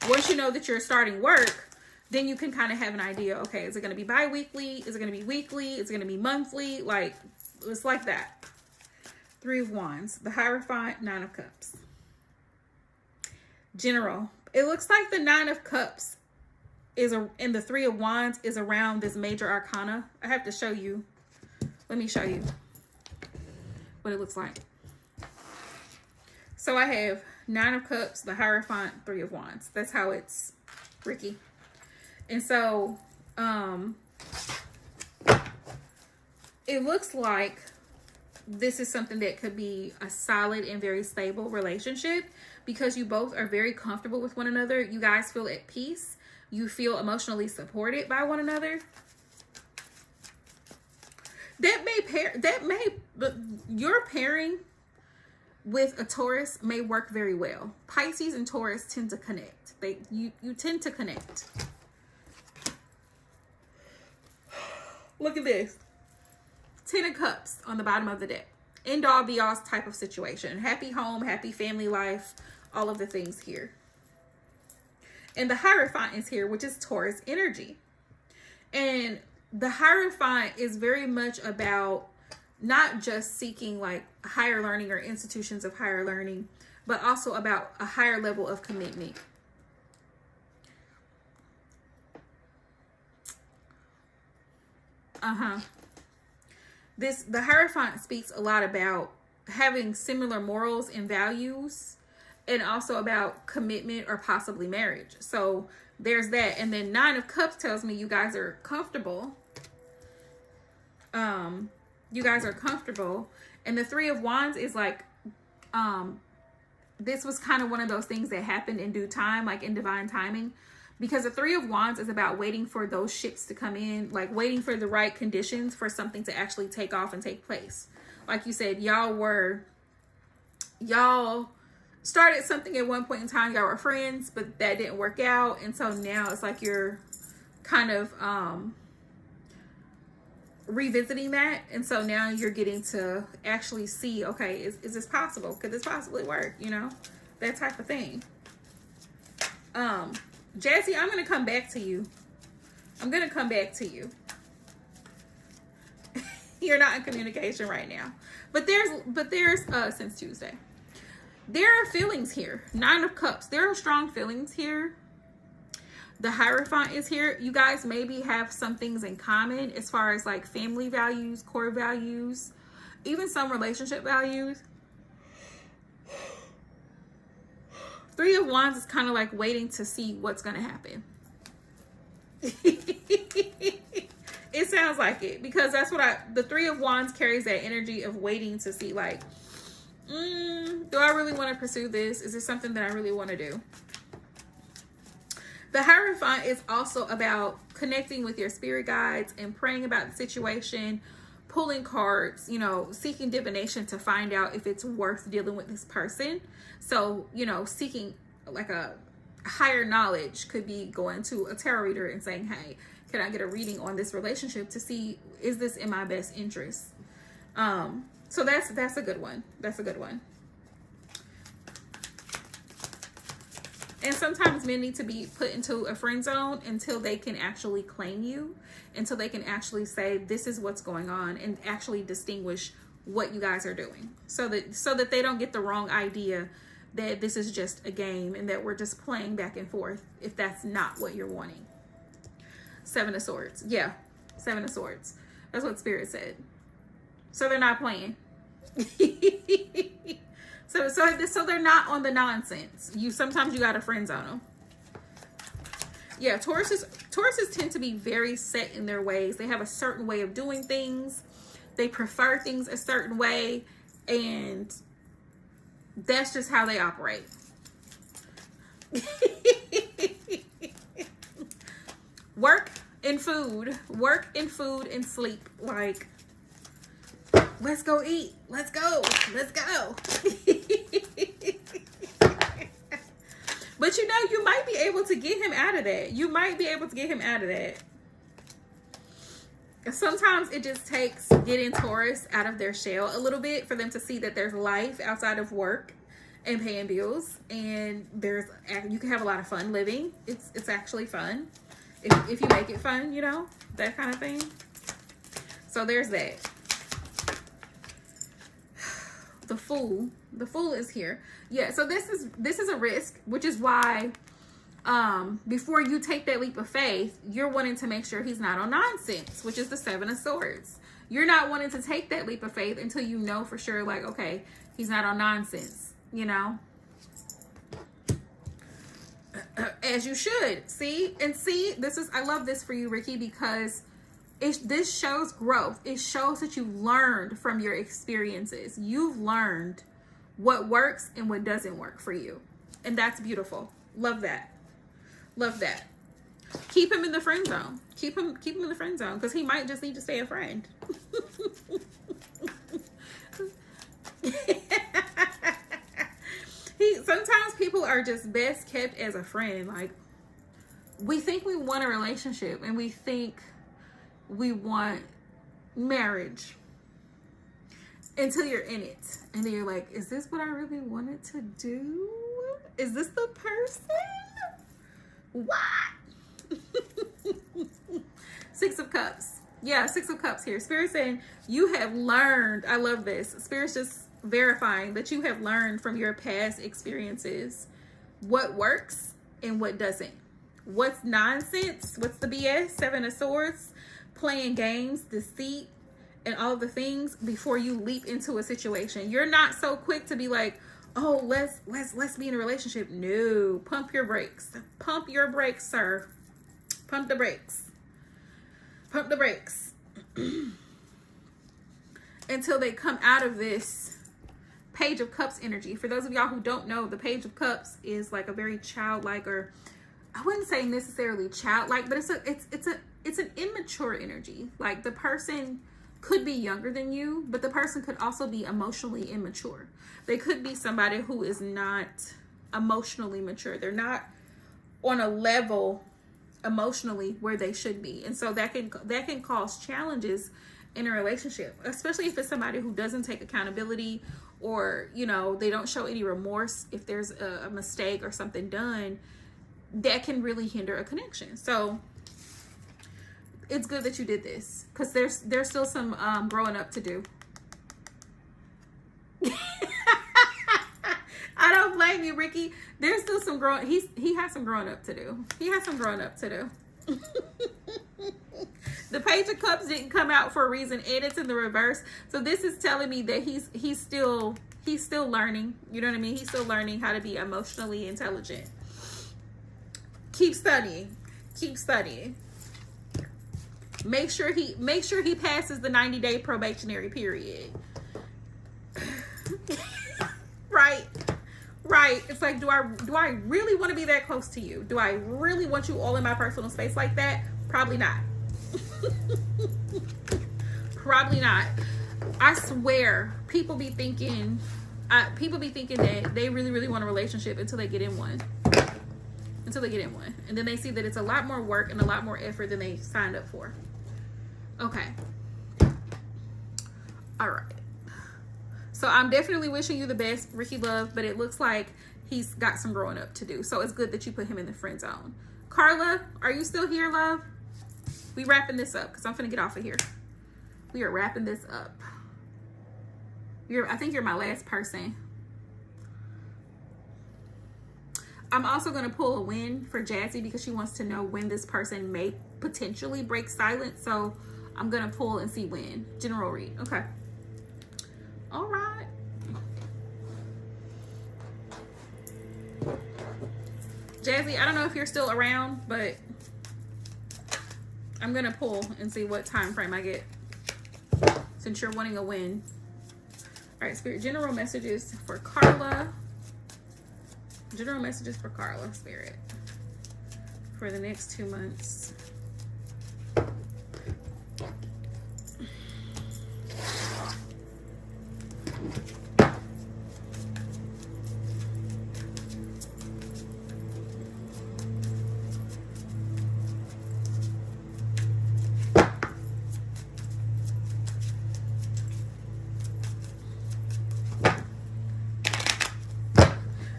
Once you know that you're starting work, then you can kind of have an idea. Okay, is it going to be bi-weekly? Is it going to be weekly? Is it going to be monthly? Like, it's like that. Three of Wands, the Hierophant, Nine of Cups. General. It looks like the Nine of Cups and the Three of Wands is around this major arcana. I have to show you. Let me show you what it looks like. So I have Nine of Cups, the Hierophant, Three of Wands. That's how it's, Ricky. And so it looks like this is something that could be a solid and very stable relationship, because you both are very comfortable with one another. You guys feel at peace. You feel emotionally supported by one another. Your pairing with a Taurus may work very well. Pisces and Taurus tend to connect. You tend to connect. Look at this. 10 of Cups on the bottom of the deck. End all be all type of situation. Happy home, happy family life, all of the things here. And the Hierophant is here, which is Taurus energy. And the Hierophant is very much about not just seeking like higher learning or institutions of higher learning, but also about a higher level of commitment. The Hierophant speaks a lot about having similar morals and values, and also about commitment or possibly marriage. So there's that. And then Nine of Cups tells me you guys are comfortable. You guys are comfortable. And the Three of Wands is like, this was kind of one of those things that happened in due time, like in divine timing. Because the Three of Wands is about waiting for those ships to come in, like waiting for the right conditions for something to actually take off and take place. Like you said, y'all started something at one point in time. Y'all were friends, but that didn't work out. And so now it's like you're kind of revisiting that. And so now you're getting to actually see, okay, is this possible? Could this possibly work? You know, that type of thing. Jazzy, I'm going to come back to you. You're not in communication right now. But there's since Tuesday. There are feelings here. Nine of Cups. There are strong feelings here. The Hierophant is here. You guys maybe have some things in common as far as like family values, core values, even some relationship values. Three of Wands is kind of like waiting to see what's going to happen. It sounds like it, because that's what the Three of Wands carries that energy of waiting to see, like, do I really want to pursue this? Is this something that I really want to do? The Hierophant is also about connecting with your spirit guides and praying about the situation, pulling cards, you know, seeking divination to find out if it's worth dealing with this person. So, you know, seeking like a higher knowledge could be going to a tarot reader and saying, hey, can I get a reading on this relationship to see, is this in my best interest? So that's a good one. That's a good one. And sometimes men need to be put into a friend zone until they can actually claim you, until they can actually say, this is what's going on, and actually distinguish what you guys are doing, so that they don't get the wrong idea that this is just a game and that we're just playing back and forth, if that's not what you're wanting. Seven of Swords. Yeah, Seven of Swords. That's what Spirit said. So they're not playing. So they're not on the nonsense. Sometimes you got to friend zone them. Yeah, Tauruses tend to be very set in their ways. They have a certain way of doing things. They prefer things a certain way, and that's just how they operate. Work and food and sleep. Like, let's go eat. Let's go. But you know, you might be able to get him out of that. Sometimes it just takes getting Taurus out of their shell a little bit for them to see that there's life outside of work and paying bills, and you can have a lot of fun living. It's actually fun if you make it fun, you know, that kind of thing. So there's that. The Fool is here. Yeah, so this is a risk, which is why before you take that leap of faith, you're wanting to make sure he's not on nonsense, which is the Seven of Swords. You're not wanting to take that leap of faith until you know for sure, like, okay, he's not on nonsense, you know? As you should. I love this for you, Ricky, because this shows growth. It shows that you learned from your experiences. You've learned what works and what doesn't work for you. And that's beautiful. Love that. Keep him in the friend zone. Keep him in the friend zone, because he might just need to stay a friend. Sometimes people are just best kept as a friend. Like, we think we want a relationship and we think we want marriage until you're in it, and then you're like, is this what I really wanted to do? Is this the person? What? Six of Cups. Yeah, Six of Cups here. Spirit saying you have learned. I love this. Spirit's just verifying that you have learned from your past experiences what works and what doesn't. What's nonsense? What's the BS? Seven of Swords. Playing games, deceit, and all of the things before you leap into a situation. You're not so quick to be like, oh, let's be in a relationship. No, pump your brakes. Pump your brakes, sir. Pump the brakes. Pump the brakes. Until they come out of this Page of Cups energy. For those of y'all who don't know, the Page of Cups is like a very childlike, or I wouldn't say necessarily childlike, but it's an immature energy. Like, the person could be younger than you, but the person could also be emotionally immature. They could be somebody who is not emotionally mature. They're not on a level emotionally where they should be. And so that can cause challenges in a relationship, especially if it's somebody who doesn't take accountability, or, you know, they don't show any remorse if there's a mistake or something done. That can really hinder a connection. So it's good that you did this, because there's still some growing up to do. I don't blame you, Ricky. There's still some he has some growing up to do. The Page of Cups didn't come out for a reason, and it's in the reverse. So this is telling me that he's still learning. You know what I mean? He's still learning how to be emotionally intelligent. Keep studying. Make sure he passes the 90-day probationary period. Right. It's like, do I really want to be that close to you? Do I really want you all in my personal space like that? Probably not. Probably not. I swear, people be thinking that they really, really want a relationship until they get in one. And then they see that it's a lot more work and a lot more effort than they signed up for. Okay. All right. So I'm definitely wishing you the best, Ricky Love, but it looks like he's got some growing up to do. So it's good that you put him in the friend zone. Carla, are you still here, love? We wrapping this up, because I'm finna get off of here. We are wrapping this up. I think you're my last person. I'm also going to pull a win for Jazzy, because she wants to know when this person may potentially break silence. So I'm going to pull and see when. General read. Okay. All right. Jazzy, I don't know if you're still around, but I'm gonna pull and see what time frame I get, since you're wanting a win. All right, Spirit, general messages for Carla. General messages for Carla, Spirit, for the next 2 months.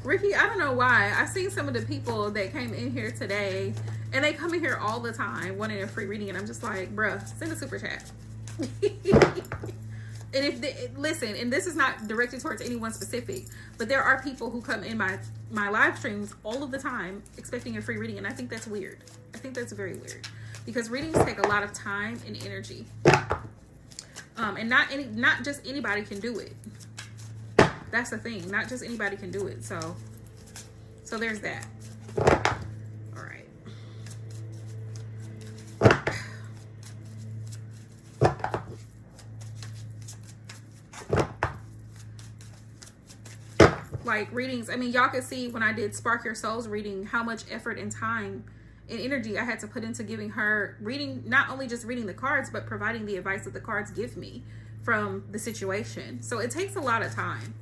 Ricky, I don't know why. I seen some of the people that came in here today, and they come in here all the time wanting a free reading, and I'm just like, bruh, send a super chat. And if they, listen, and this is not directed towards anyone specific, but there are people who come in my live streams all of the time expecting a free reading, and I think that's weird. I think that's very weird, because readings take a lot of time and energy, and not just anybody can do it. That's the thing. Not just anybody can do it. So there's that. All right. Like readings, I mean, y'all could see when I did Spark Your Soul's reading how much effort and time and energy I had to put into giving her reading, not only just reading the cards, but providing the advice that the cards give me from the situation. So it takes a lot of time.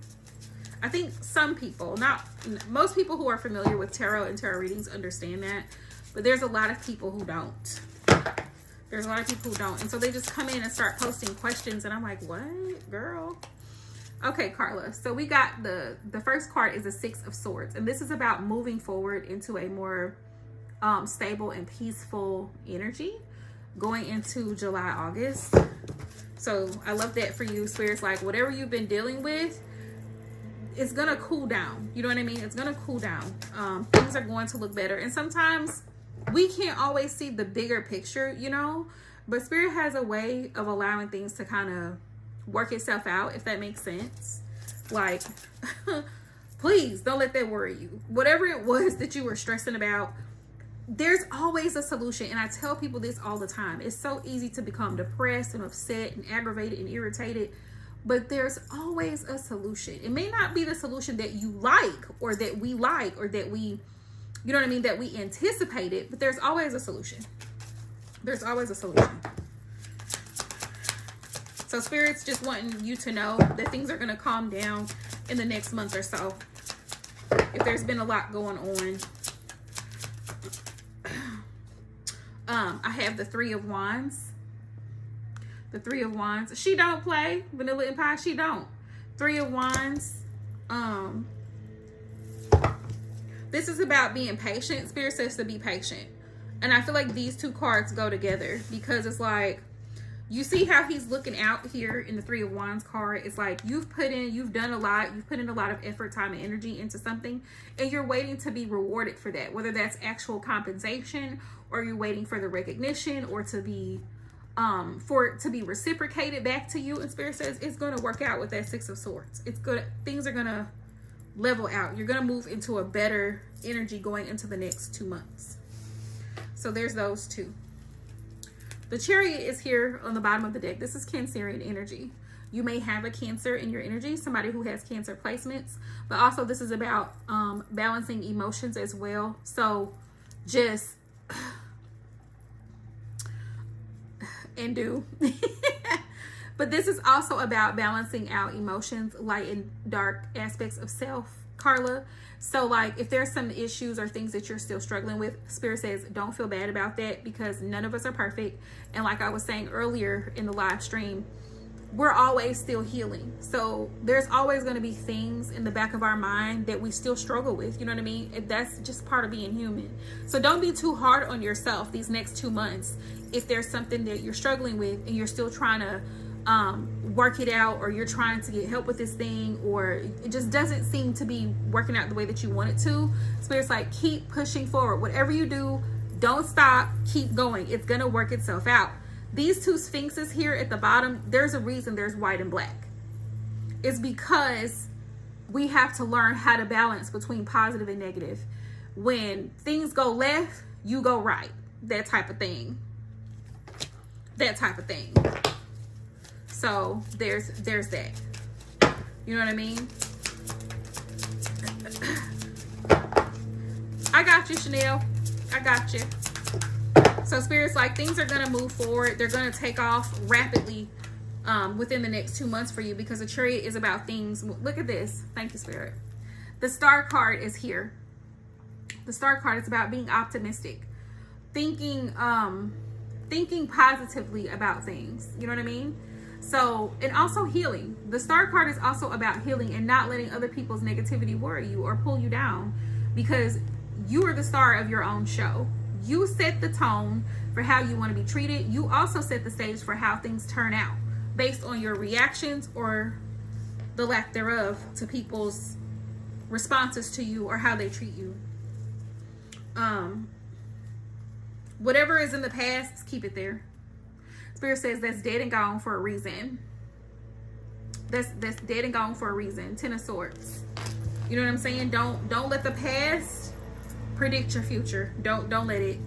I think some people, not most people who are familiar with tarot and tarot readings understand that, but there's a lot of people who don't. There's a lot of people who don't. And so they just come in and start posting questions, and I'm like, what, girl? Okay, Carla. So we got the first card is the Six of Swords, and this is about moving forward into a more stable and peaceful energy going into July, August. So I love that for you, Spirit's like, whatever you've been dealing with, it's gonna cool down. You know what I mean? It's gonna cool down. Things are going to look better. And sometimes we can't always see the bigger picture, you know, but Spirit has a way of allowing things to kind of work itself out, if that makes sense. Like, please don't let that worry you. Whatever it was that you were stressing about, there's always a solution. And I tell people this all the time. It's so easy to become depressed and upset and aggravated and irritated, but there's always a solution. It may not be the solution that you like or that we like or that we, you know what I mean, that we anticipated, but there's always a solution. There's always a solution. So Spirit's just wanting you to know that things are going to calm down in the next month or so. If there's been a lot going on. I have the Three of Wands. The Three of Wands. She don't play Vanilla Empire. She don't. Three of Wands. This is about being patient. Spirit says to be patient. And I feel like these two cards go together, because it's like, you see how he's looking out here in the Three of Wands card. It's like you've done a lot. You've put in a lot of effort, time, and energy into something, and you're waiting to be rewarded for that. Whether that's actual compensation, or you're waiting for the recognition, or to be, for it to be reciprocated back to you. And Spirit says it's going to work out with that Six of Swords. It's good. Things are going to level out. You're going to move into a better energy going into the next 2 months. So there's those two. The Chariot is here on the bottom of the deck. This is Cancerian energy. You may have a Cancer in your energy, somebody who has Cancer placements, but also this is about balancing emotions as well. So just and do. But this is also about balancing out emotions, light and dark aspects of self, Carla. So like if there's some issues or things that you're still struggling with, Spirit says don't feel bad about that, because none of us are perfect. And like I was saying earlier in the live stream, we're always still healing. So there's always going to be things in the back of our mind that we still struggle with. You know what I mean? That's just part of being human. So don't be too hard on yourself these next 2 months. If there's something that you're struggling with and you're still trying to work it out, or you're trying to get help with this thing, or it just doesn't seem to be working out the way that you want it to, Spirit's like, keep pushing forward. Whatever you do, don't stop, keep going. It's gonna work itself out. These two sphinxes here at the bottom, there's a reason there's white and black. It's because we have to learn how to balance between positive and negative. When things go left, you go right, that type of thing. that type of thing. So there's that. You know what I mean? I got you, Chanel. I got you. So Spirit's like, things are going to move forward. They're going to take off rapidly within the next 2 months for you, because the Chariot is about things. Look at this. Thank you, Spirit. The Star card is here. The Star card is about being optimistic, thinking positively about things. You know what I mean? So, and also healing. The Star card is also about healing and not letting other people's negativity worry you or pull you down, because you are the star of your own show. You set the tone for how you want to be treated. You also set the stage for how things turn out based on your reactions or the lack thereof to people's responses to you or how they treat you. Whatever is in the past, keep it there. Spirit says that's dead and gone for a reason. That's dead and gone for a reason. 10 of Swords. You know what I'm saying? Don't let the past predict your future. Don't let it.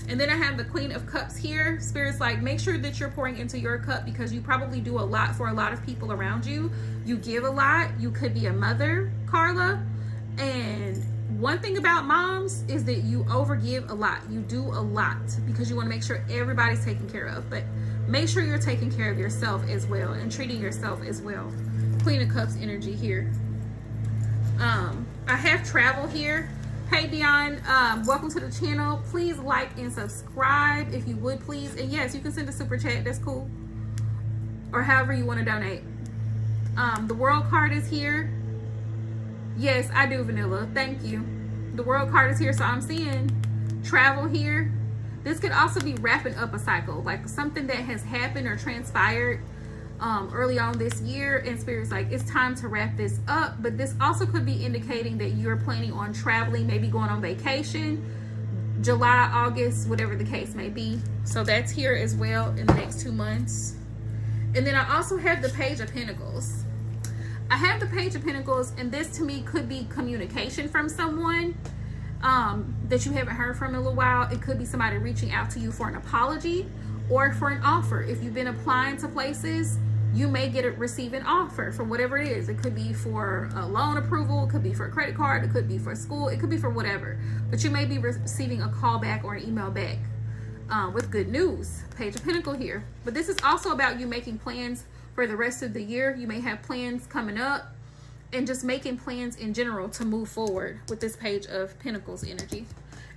And then I have the Queen of Cups here. Spirit's like, make sure that you're pouring into your cup, because you probably do a lot for a lot of people around you. You give a lot. You could be a mother, Carla. And one thing about moms is that you overgive a lot. You do a lot because you want to make sure everybody's taken care of. But make sure you're taking care of yourself as well and treating yourself as well. Queen of Cups energy here. I have travel here. Hey Dion, welcome to the channel. Please like and subscribe if you would, please. And yes, you can send a super chat. That's cool. Or however you want to donate. The World card is here. Yes, I do, Vanilla. Thank you. The World card is here, so I'm seeing travel here. This could also be wrapping up a cycle, like something that has happened or transpired early on this year, and Spirit's like, it's time to wrap this up. But this also could be indicating that you're planning on traveling, maybe going on vacation, July, August, whatever the case may be. So that's here as well in the next 2 months. And then I also have the Page of Pentacles. I have the Page of Pentacles, and this to me could be communication from someone that you haven't heard from in a little while. It could be somebody reaching out to you for an apology or for an offer. If you've been applying to places, you may receive an offer for whatever it is. It could be for a loan approval, it could be for a credit card, it could be for school, it could be for whatever. But you may be receiving a call back or an email back with good news. Page of Pentacles here. But this is also about you making plans for the rest of the year. You may have plans coming up and just making plans in general to move forward with this Page of Pentacles energy.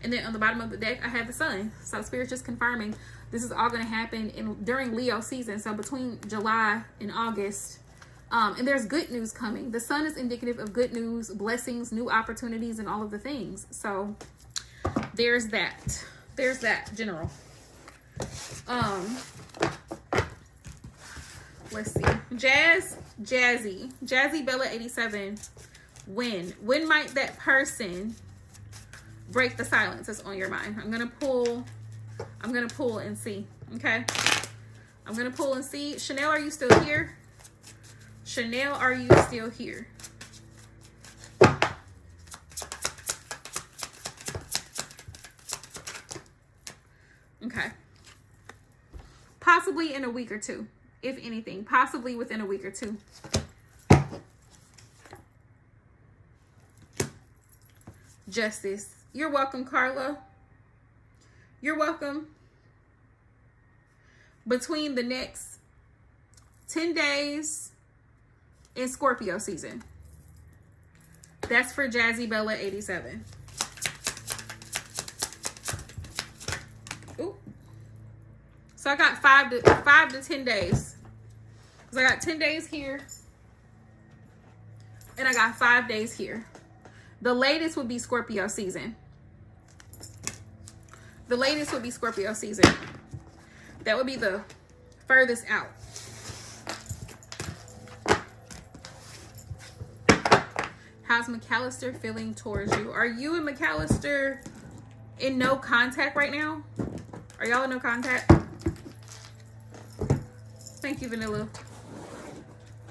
And then on the bottom of the deck, I have the Sun. So Spirit's just confirming this is all going to happen during Leo season. So between July and August. And there's good news coming. The Sun is indicative of good news, blessings, new opportunities, and all of the things. So there's that. There's that, general. Let's see. Jazzy Bella 87. When might that person break the silence that's on your mind? I'm gonna pull and see. Okay, I'm gonna pull and see. Chanel, are you still here? Chanel, are you still here? Okay, possibly in a week or two, if anything, possibly within a week or two. Justice. You're welcome, Carla. You're welcome. Between the next 10 days in Scorpio season. That's for Jazzy Bella 87. Ooh. So I got 5 to 10 days. So I got 10 days here. And I got 5 days here. The latest would be Scorpio season. The latest would be Scorpio season. That would be the furthest out. How's McAllister feeling towards you? Are you and McAllister in no contact right now? Are y'all in no contact? Thank you, Vanilla.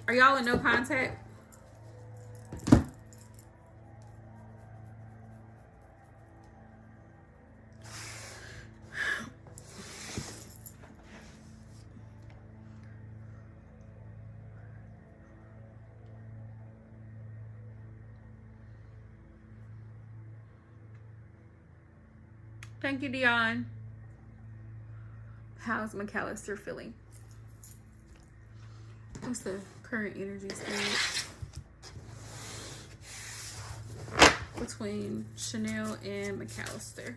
Are y'all in no contact? Thank you, Dion. How's McAllister feeling? What's the current energy state between Chanel and McAllister?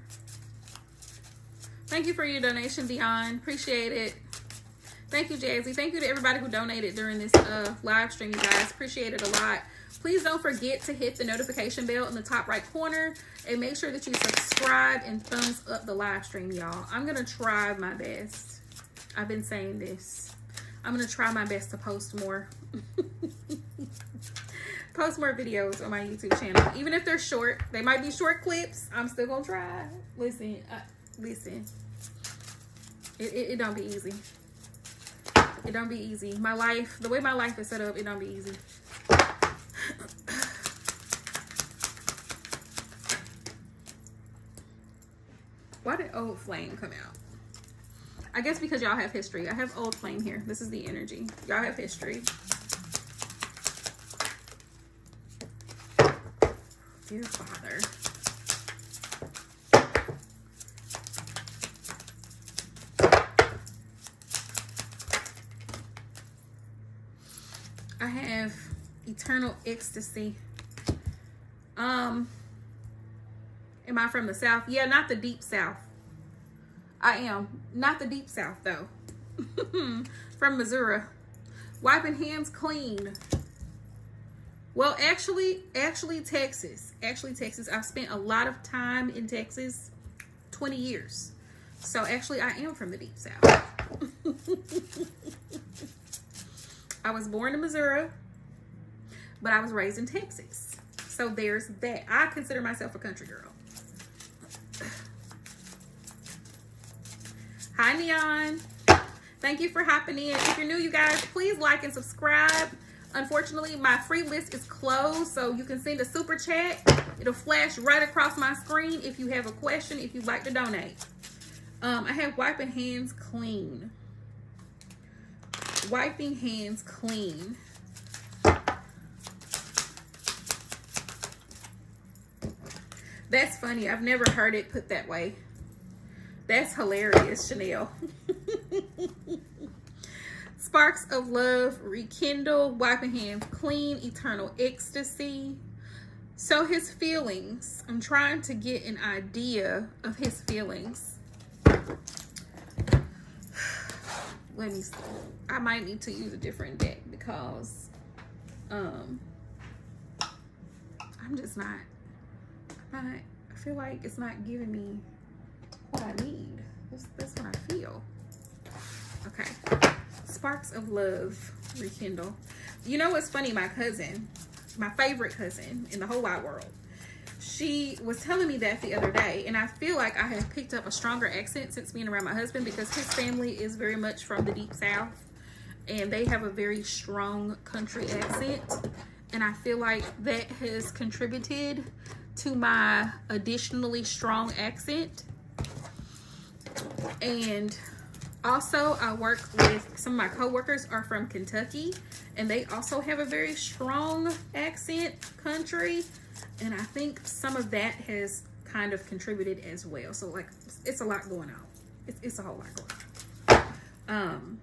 Thank you for your donation, Dion. Appreciate it. Thank you, Jazzy. Thank you to everybody who donated during this live stream, you guys. Appreciate it a lot. Please don't forget to hit the notification bell in the top right corner and make sure that you subscribe and thumbs up the live stream, y'all. I'm going to try my best. I've been saying this. I'm going to try my best to post more. Post more videos on my YouTube channel. Even if they're short, they might be short clips. I'm still going to try. Listen, listen. It don't be easy. It don't be easy. My life, the way my life is set up, it don't be easy. Why did Old Flame come out? I guess because y'all have history. I have Old Flame here. This is the energy. Y'all have history. Dear Father. I have Eternal Ecstasy. Am I from the South? Yeah, not the deep South. I am. Not the deep South, though. From Missouri. Wiping hands clean. Well, actually, Texas. Actually, Texas. I've spent a lot of time in Texas. 20 years. So, actually, I am from the deep South. I was born in Missouri, but I was raised in Texas. So, there's that. I consider myself a country girl. Hi, Neon. Thank you for hopping in. If you're new, you guys, please like and subscribe. Unfortunately, my free list is closed, so you can send a super chat. It'll flash right across my screen if you have a question, if you'd like to donate. I have wiping hands clean. Wiping hands clean. That's funny. I've never heard it put that way. That's hilarious, Chanel. Sparks of love, rekindle, wiping hands clean, eternal ecstasy. So his feelings, I'm trying to get an idea of his feelings. Let me see. I might need to use a different deck because I'm just not, I feel like it's not giving me what I need. That's what I feel. Okay. Sparks of love, rekindle. You know what's funny? My cousin, my favorite cousin in the whole wide world, she was telling me that the other day, and I feel like I have picked up a stronger accent since being around my husband because his family is very much from the deep South, and they have a very strong country accent, and I feel like that has contributed to my additionally strong accent. And also, I work with some of my coworkers are from Kentucky, and they also have a very strong accent, country, and I think some of that has kind of contributed as well. So, like, it's a lot going on. It's a whole lot going on.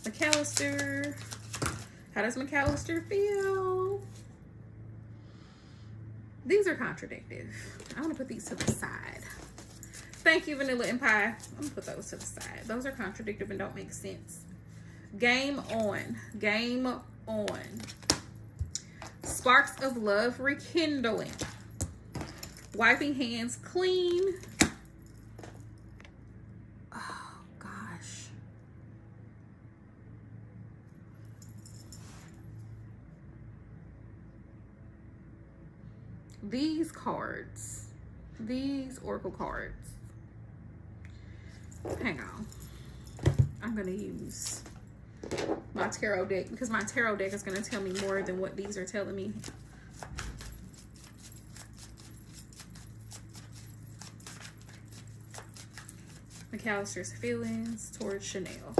McAllister. How does McAllister feel? These are contradictive. I want to put these to the side. Thank you, Vanilla Empire. I'm going to put those to the side. Those are contradictive and don't make sense. Game on. Game on. Sparks of love rekindling. Wiping hands clean. Oh, gosh. These cards. These oracle cards. Hang on. I'm going to use my tarot deck because my tarot deck is going to tell me more than what these are telling me. McAllister's feelings towards Chanel.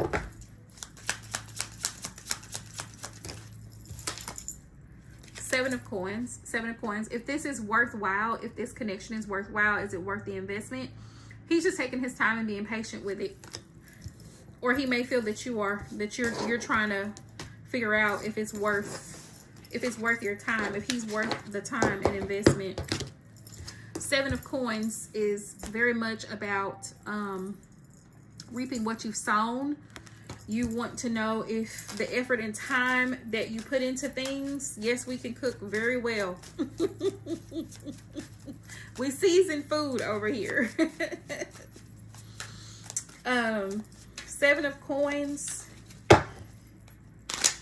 Seven of Coins. Seven of Coins. If this is worthwhile, if this connection is worthwhile, is it worth the investment? He's just taking his time and being patient with it. Or he may feel that you're trying to figure out if it's worth your time, if he's worth the time and investment. Seven of Coins is very much about reaping what you've sown. You want to know if the effort and time that you put into things. Yes, we can cook very well. We season food over here. Seven of Coins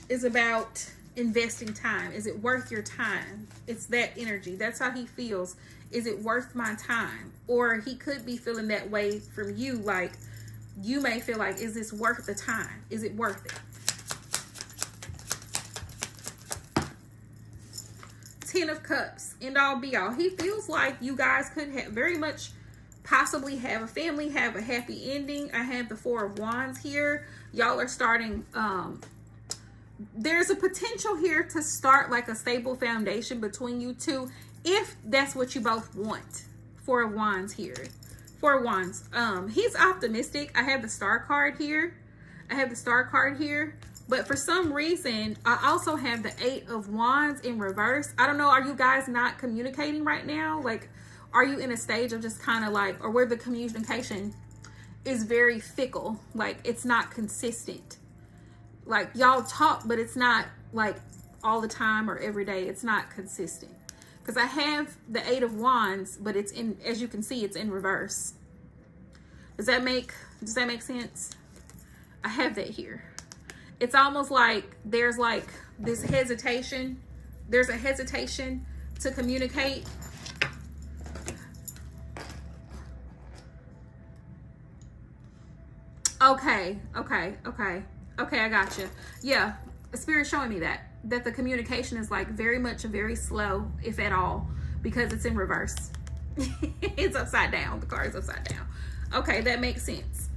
is about investing time. Is it worth your time? It's that energy. That's how he feels. Is it worth my time? Or he could be feeling that way from you, like you may feel like, is this worth the time? Is it worth it? Ten of Cups, end all be all. He feels like you guys could have very much possibly have a family, have a happy ending. I have the Four of Wands here. Y'all are starting, there's a potential here to start like a stable foundation between you two, if that's what you both want. Four of Wands here. Four of Wands. He's optimistic. I have the Star card here. But for some reason, I also have the Eight of Wands in reverse. I don't know. Are you guys not communicating right now? Like, are you in a stage of just kind of like, or where the communication is very fickle? Like, it's not consistent. Like, y'all talk, but it's not like all the time or every day. It's not consistent. Because I have the Eight of Wands, but it's in, as you can see, it's in reverse. Does that make sense? I have that here. It's almost like there's like this hesitation. There's a hesitation to communicate. Okay, I got you. Yeah, Spirit showing me that the communication is like very slow, if at all, because it's in reverse. It's upside down. The card is upside down. Okay, that makes sense.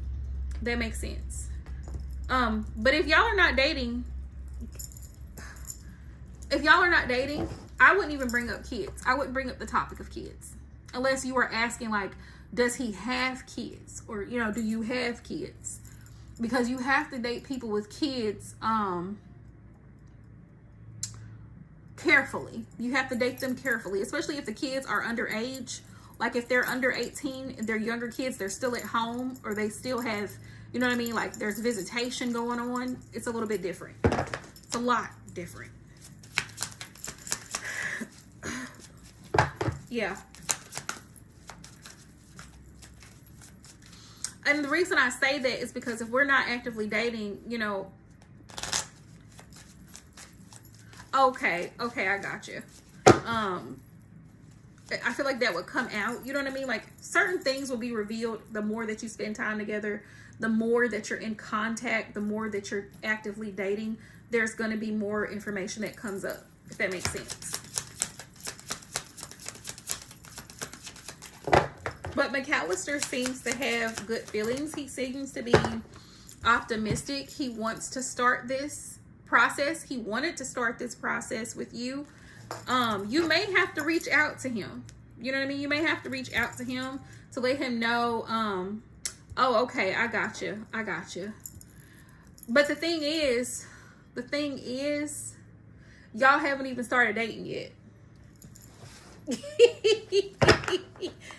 But if y'all are not dating, I wouldn't even bring up kids. I wouldn't bring up the topic of kids unless you were asking like, does he have kids? Or, you know, do you have kids? Because you have to date people with kids carefully. You have to date them carefully, especially if the kids are underage. Like if they're under 18, they're younger kids, they're still at home, or they still have, you know what I mean? Like there's visitation going on. It's a little bit different. It's a lot different. Yeah. And the reason I say that is because if we're not actively dating, you know, okay, I got you. I feel like that would come out, you know what I mean? Like certain things will be revealed the more that you spend time together, the more that you're in contact, the more that you're actively dating, there's going to be more information that comes up, if that makes sense. But McAllister seems to have good feelings. He seems to be optimistic. He wants to start this process. He wanted to start this process with you. You may have to reach out to him. You know what I mean? You may have to reach out to him to let him know, oh, okay, I got you. But the thing is, y'all haven't even started dating yet.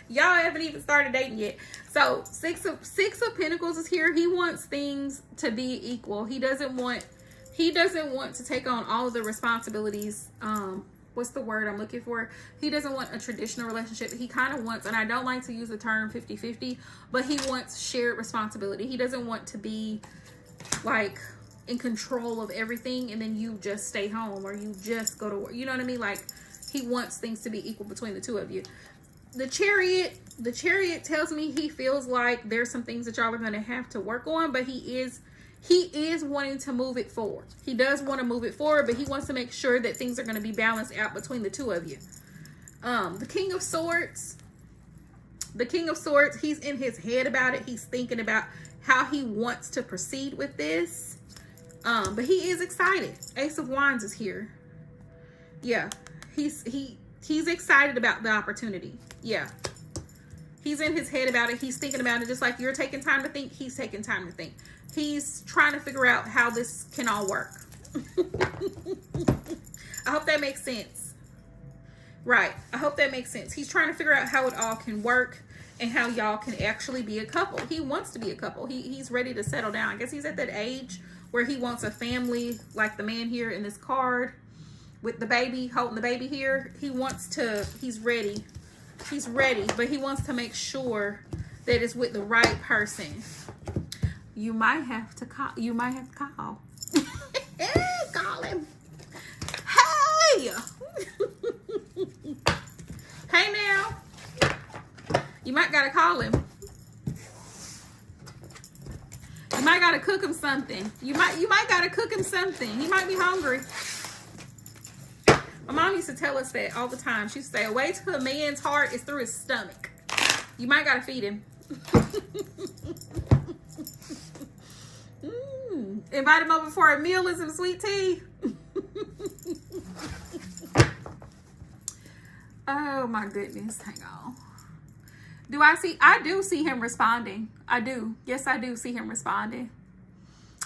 Y'all haven't even started dating yet. So six of Pentacles is here. He wants things to be equal. He doesn't want to take on all of the responsibilities. What's the word I'm looking for? He doesn't want a traditional relationship. He kind of wants, and I don't like to use the term 50-50, but he wants shared responsibility. He doesn't want to be like in control of everything and then you just stay home or you just go to work. You know what I mean? Like he wants things to be equal between the two of you. The Chariot tells me he feels like there's some things that y'all are going to have to work on, but he is wanting to move it forward. He does want to move it forward, but he wants to make sure that things are going to be balanced out between the two of you. The King of Swords, he's in his head about it. He's thinking about how he wants to proceed with this. But he is excited. Ace of Wands is here. Yeah. He's excited about the opportunity. Yeah. He's in his head about it. He's thinking about it just like you're taking time to think. He's taking time to think. He's trying to figure out how this can all work. I hope that makes sense. Right. I hope that makes sense. He's trying to figure out how it all can work and how y'all can actually be a couple. He wants to be a couple. He's ready to settle down. I guess he's at that age where he wants a family, like the man here in this card with the baby, holding the baby here. He's ready. He's ready, but he wants to make sure that it's with the right person. You might have to call. Call him. Hey! Hey now. You might gotta call him. You might gotta cook him something. You might gotta cook him something. He might be hungry. My mom used to tell us that all the time. She used to say, a way to a man's heart is through his stomach. You might gotta feed him. Invite him over for a meal and some sweet tea. Oh my goodness, hang on. I do see him responding. I do. Yes, I do see him responding.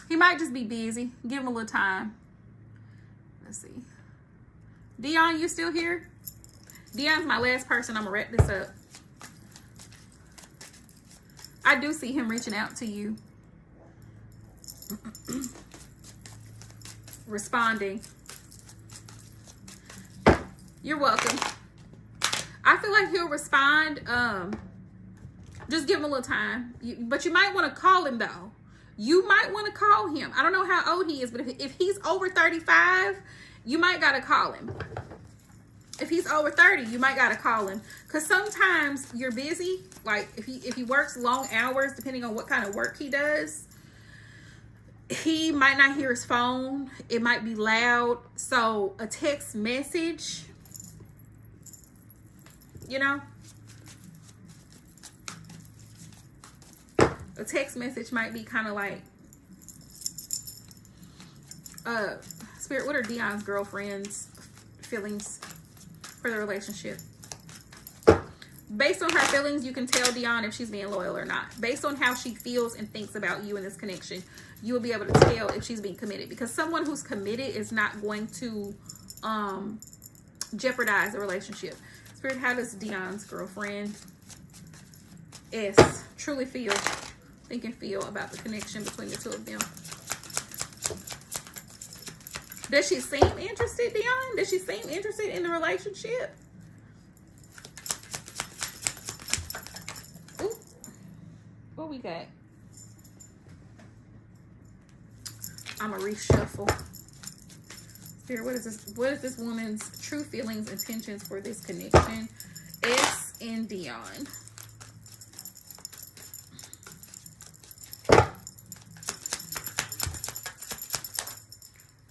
He might just be busy. Give him a little time. Let's see. Dion, you still here? Dion's my last person. I'm gonna wrap this up. I do see him reaching out to you. Responding. You're welcome. I feel like he'll respond. Just give him a little time. But you might want to call him though. You might want to call him. I don't know how old he is, but if he's over 35, you might gotta call him. If he's over 30, you might gotta call him. Cause sometimes you're busy. Like if he works long hours, depending on what kind of work he does, he might not hear his phone. It might be loud. So a text message, a text message might be kind of like, Spirit, what are Dion's girlfriend's feelings for the relationship? Based on her feelings, you can tell Dion if she's being loyal or not. Based on how she feels and thinks about you in this connection, you will be able to tell if she's being committed. Because someone who's committed is not going to jeopardize the relationship. Spirit, how does Dion's girlfriend S truly feel, think and feel about the connection between the two of them? Does she seem interested, Dion? Does she seem interested in the relationship? Ooh. What we got? I'm gonna reshuffle. Spirit, what is this? What is this woman's true feelings, intentions for this connection? S and Dion.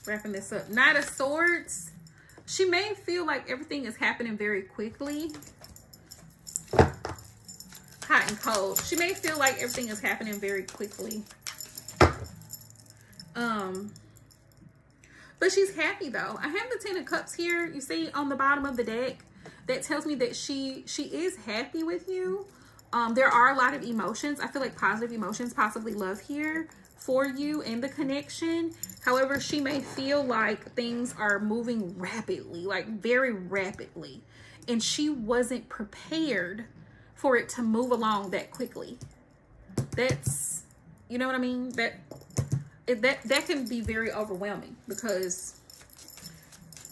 Wrapping this up. Knight of Swords. She may feel like everything is happening very quickly. Hot and cold. She may feel like everything is happening very quickly. But she's happy though. I have the Ten of Cups here. You see on the bottom of the deck. That tells me that she is happy with you. There are a lot of emotions. I feel like positive emotions, possibly love here for you in the connection. However, she may feel like things are moving rapidly, like very rapidly, and she wasn't prepared for it to move along that quickly. That's, you know what I mean? That can be very overwhelming because,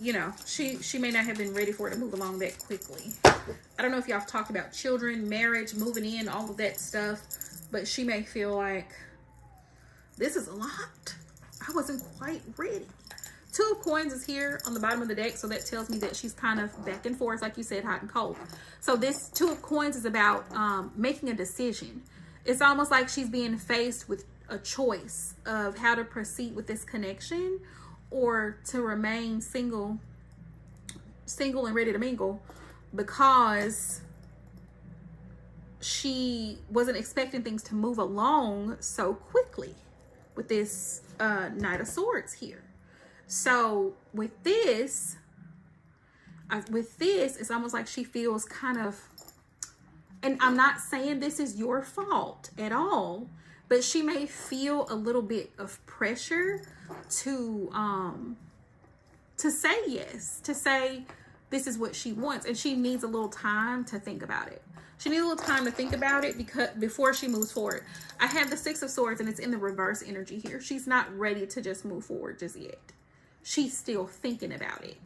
you know, she may not have been ready for it to move along that quickly. I don't know if y'all have talked about children, marriage, moving in, all of that stuff, but she may feel like, this is a lot. I wasn't quite ready. Two of Coins is here on the bottom of the deck, so that tells me that she's kind of back and forth, like you said, hot and cold. So this Two of Coins is about making a decision. It's almost like she's being faced with a choice of how to proceed with this connection or to remain single and ready to mingle, because she wasn't expecting things to move along so quickly with this Knight of Swords here. So with this, With this, it's almost like she feels kind of, and I'm not saying this is your fault at all, but she may feel a little bit of pressure to say yes, to say this is what she wants, and she needs a little time to think about it. She needs a little time to think about it because before she moves forward. I have the Six of Swords, and it's in the reverse energy here. She's not ready to just move forward just yet. She's still thinking about it.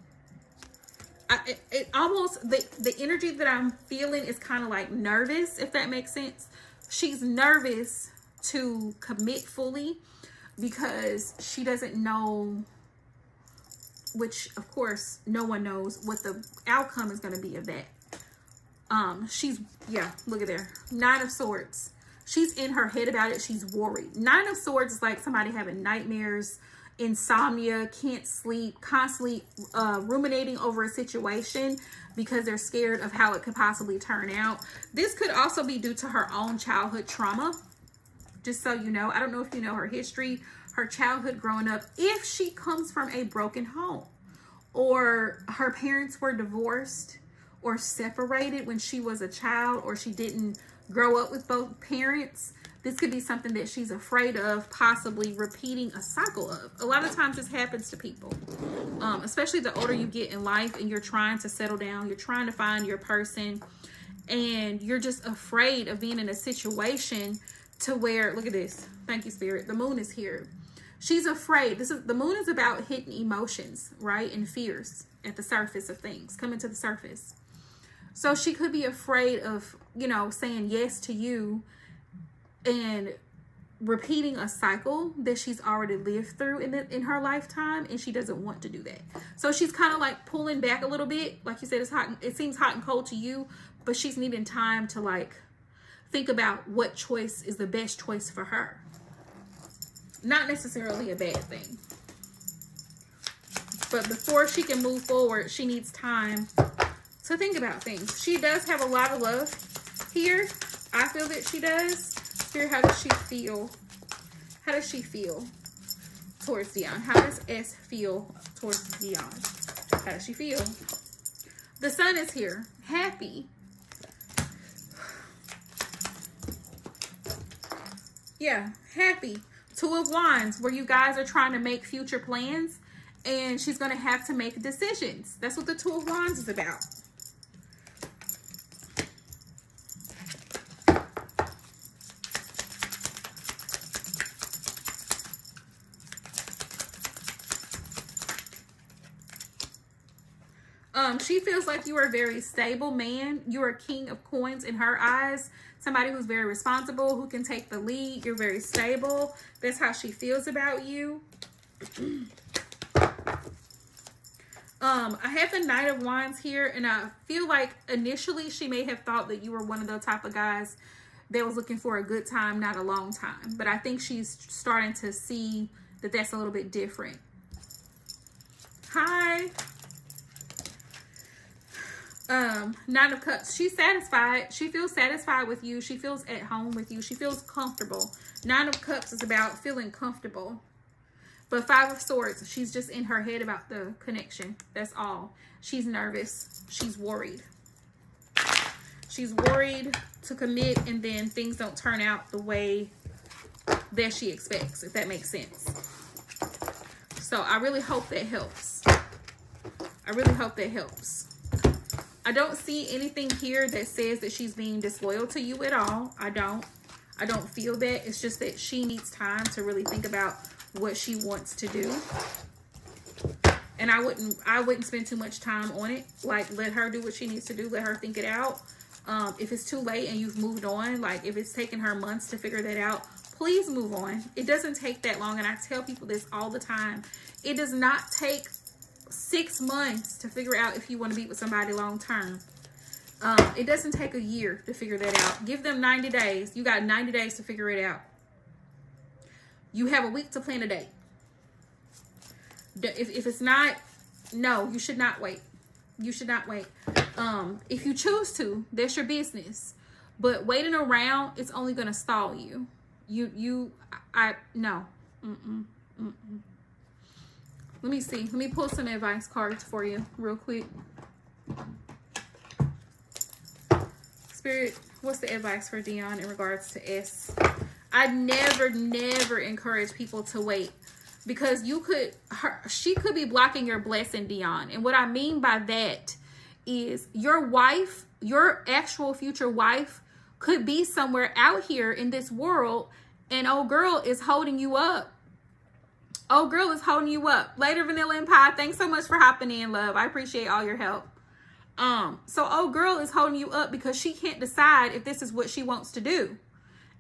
It almost, the energy that I'm feeling is kind of like nervous, if that makes sense. She's nervous to commit fully because she doesn't know, which of course no one knows what the outcome is going to be of that. Yeah, look at there. Nine of Swords. She's in her head about it. She's worried. Nine of Swords is like somebody having nightmares, insomnia, can't sleep, constantly ruminating over a situation because they're scared of how it could possibly turn out. This could also be due to her own childhood trauma. Just so you know, I don't know if you know her history, her childhood growing up, if she comes from a broken home or her parents were divorced or separated when she was a child, or she didn't grow up with both parents. This could be something that she's afraid of possibly repeating a cycle of. A lot of times this happens to people, especially the older you get in life and you're trying to settle down, you're trying to find your person, and you're just afraid of being in a situation to where, look at this. Thank you, Spirit. The moon is here. She's afraid. The moon is about hidden emotions, right? And fears at the surface of things, coming to the surface. So she could be afraid of, you know, saying yes to you and repeating a cycle that she's already lived through in her lifetime, and she doesn't want to do that. So she's kind of like pulling back a little bit. Like you said, it's hot. It seems hot and cold to you, but she's needing time to like think about what choice is the best choice for her. Not necessarily a bad thing, but before she can move forward, she needs time to think about things. She does have a lot of love here. I feel that she does. Here, how does she feel? How does she feel towards Dion? How does S feel towards Dion? How does she feel? The Sun is here. Happy. Yeah, happy. Two of Wands, where you guys are trying to make future plans, and she's going to have to make decisions. That's what the Two of Wands is about. She feels like you are a very stable man. You're a king of coins in her eyes. Somebody who's very responsible, who can take the lead. You're very stable. That's how she feels about you. I have the Knight of Wands here, and I feel like initially she may have thought that you were one of the type of guys that was looking for a good time, not a long time. But I think she's starting to see that that's a little bit different. Hi. Nine of Cups. She's satisfied. She feels satisfied with you. She feels at home with you. She feels comfortable. Nine of Cups is about feeling comfortable. But Five of Swords, she's just in her head about the connection. That's all. She's nervous. She's worried. She's worried to commit, and then things don't turn out the way that she expects, if that makes sense. So I really hope that helps. I really hope that helps. I don't see anything here that says that she's being disloyal to you at all. I don't feel that. It's just that she needs time to really think about what she wants to do. And I wouldn't spend too much time on it. Like, let her do what she needs to do. Let her think it out. If it's too late and you've moved on, like if it's taken her months to figure that out, please move on. It doesn't take that long. And I tell people this all the time. It does not take 6 months to figure out if you want to be with somebody long term. It doesn't take a year to figure that out. Give them 90 days. You got 90 days to figure it out. You have a week to plan a date. If it's not, no, you should not wait. You should not wait. If you choose to, that's your business. But waiting around, it's only going to stall you. No. Let me see. Let me pull some advice cards for you real quick. Spirit, what's the advice for Dion in regards to S? I never encourage people to wait, because she could be blocking your blessing, Dion. And what I mean by that is your wife, your actual future wife, could be somewhere out here in this world, and old girl is holding you up. Old girl is holding you up. Later, Vanilla and Pie, thanks so much for hopping in, love. I appreciate all your help. So old girl is holding you up because she can't decide if this is what she wants to do.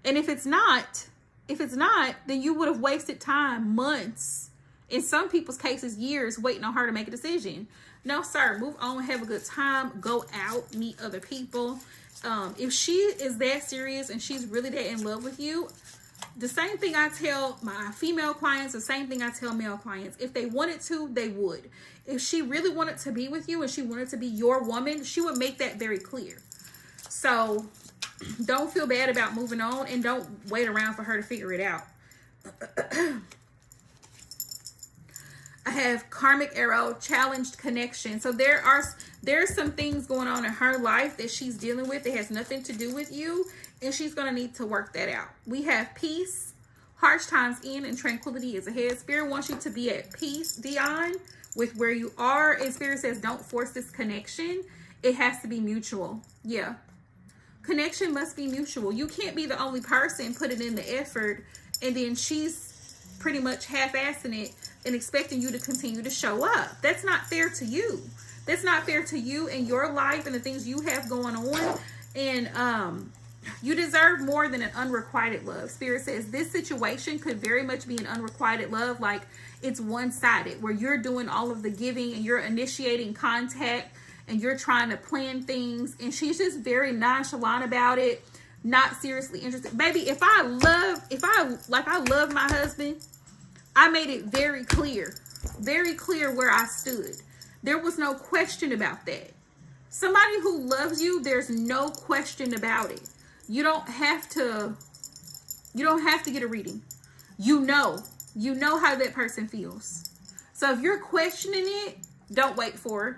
And if it's not, then you would have wasted time, months, in some people's cases, years, waiting on her to make a decision. No, sir. Move on. Have a good time. Go out. Meet other people. If she is that serious and she's really that in love with you, the same thing I tell my female clients, the same thing I tell male clients. If they wanted to, they would. If she really wanted to be with you and she wanted to be your woman, she would make that very clear. So don't feel bad about moving on, and don't wait around for her to figure it out. I have karmic arrow, challenged connection. So there's some things going on in her life that she's dealing with that has nothing to do with you, and she's going to need to work that out. We have peace, harsh times end, and tranquility is ahead. Spirit wants you to be at peace, Dion, with where you are. And Spirit says don't force this connection. It has to be mutual. Yeah. Connection must be mutual. You can't be the only person putting in the effort, and then she's pretty much half-assing it and expecting you to continue to show up. That's not fair to you. That's not fair to you and your life and the things you have going on. And you deserve more than an unrequited love. Spirit says this situation could very much be an unrequited love, like it's one-sided, where you're doing all of the giving and you're initiating contact and you're trying to plan things, and she's just very nonchalant about it, not seriously interested. Baby, I love my husband, I made it very clear where I stood. There was no question about that. Somebody who loves you, there's no question about it. You don't have to get a reading. You know how that person feels. So if you're questioning it, don't wait for it.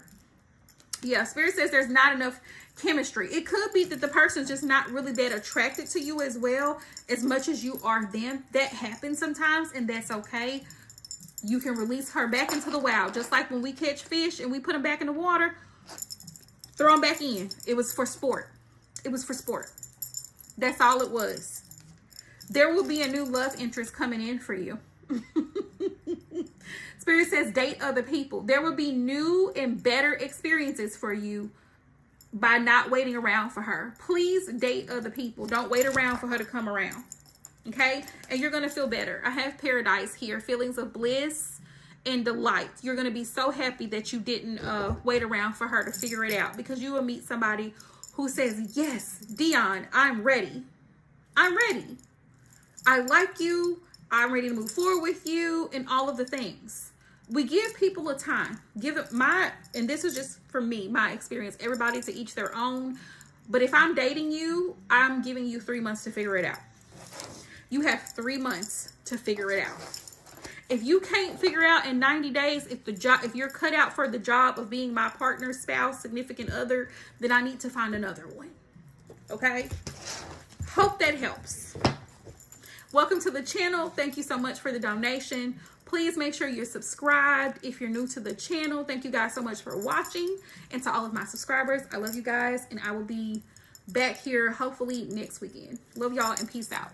Yeah, Spirit says there's not enough chemistry. It could be that the person's just not really that attracted to you as well as much as you are them. That happens sometimes, and that's okay. You can release her back into the wild. Just like when we catch fish and we put them back in the water, throw them back in. It was for sport. It was for sport. That's all it was. There will be a new love interest coming in for you. Spirit says date other people. There will be new and better experiences for you by not waiting around for her. Please date other people. Don't wait around for her to come around. Okay? And you're going to feel better. I have paradise here. Feelings of bliss and delight. You're going to be so happy that you didn't wait around for her to figure it out, because you will meet somebody who says, yes, Dion, I'm ready. I'm ready. I like you. I'm ready to move forward with you, and all of the things. We give people a time. And this is just for me, my experience. Everybody to each their own. But if I'm dating you, I'm giving you 3 months to figure it out. You have 3 months to figure it out. If you can't figure out in 90 days, if you're cut out for the job of being my partner, spouse, significant other, then I need to find another one. Okay? Hope that helps. Welcome to the channel. Thank you so much for the donation. Please make sure you're subscribed if you're new to the channel. Thank you guys so much for watching. And to all of my subscribers, I love you guys. And I will be back here hopefully next weekend. Love y'all and peace out.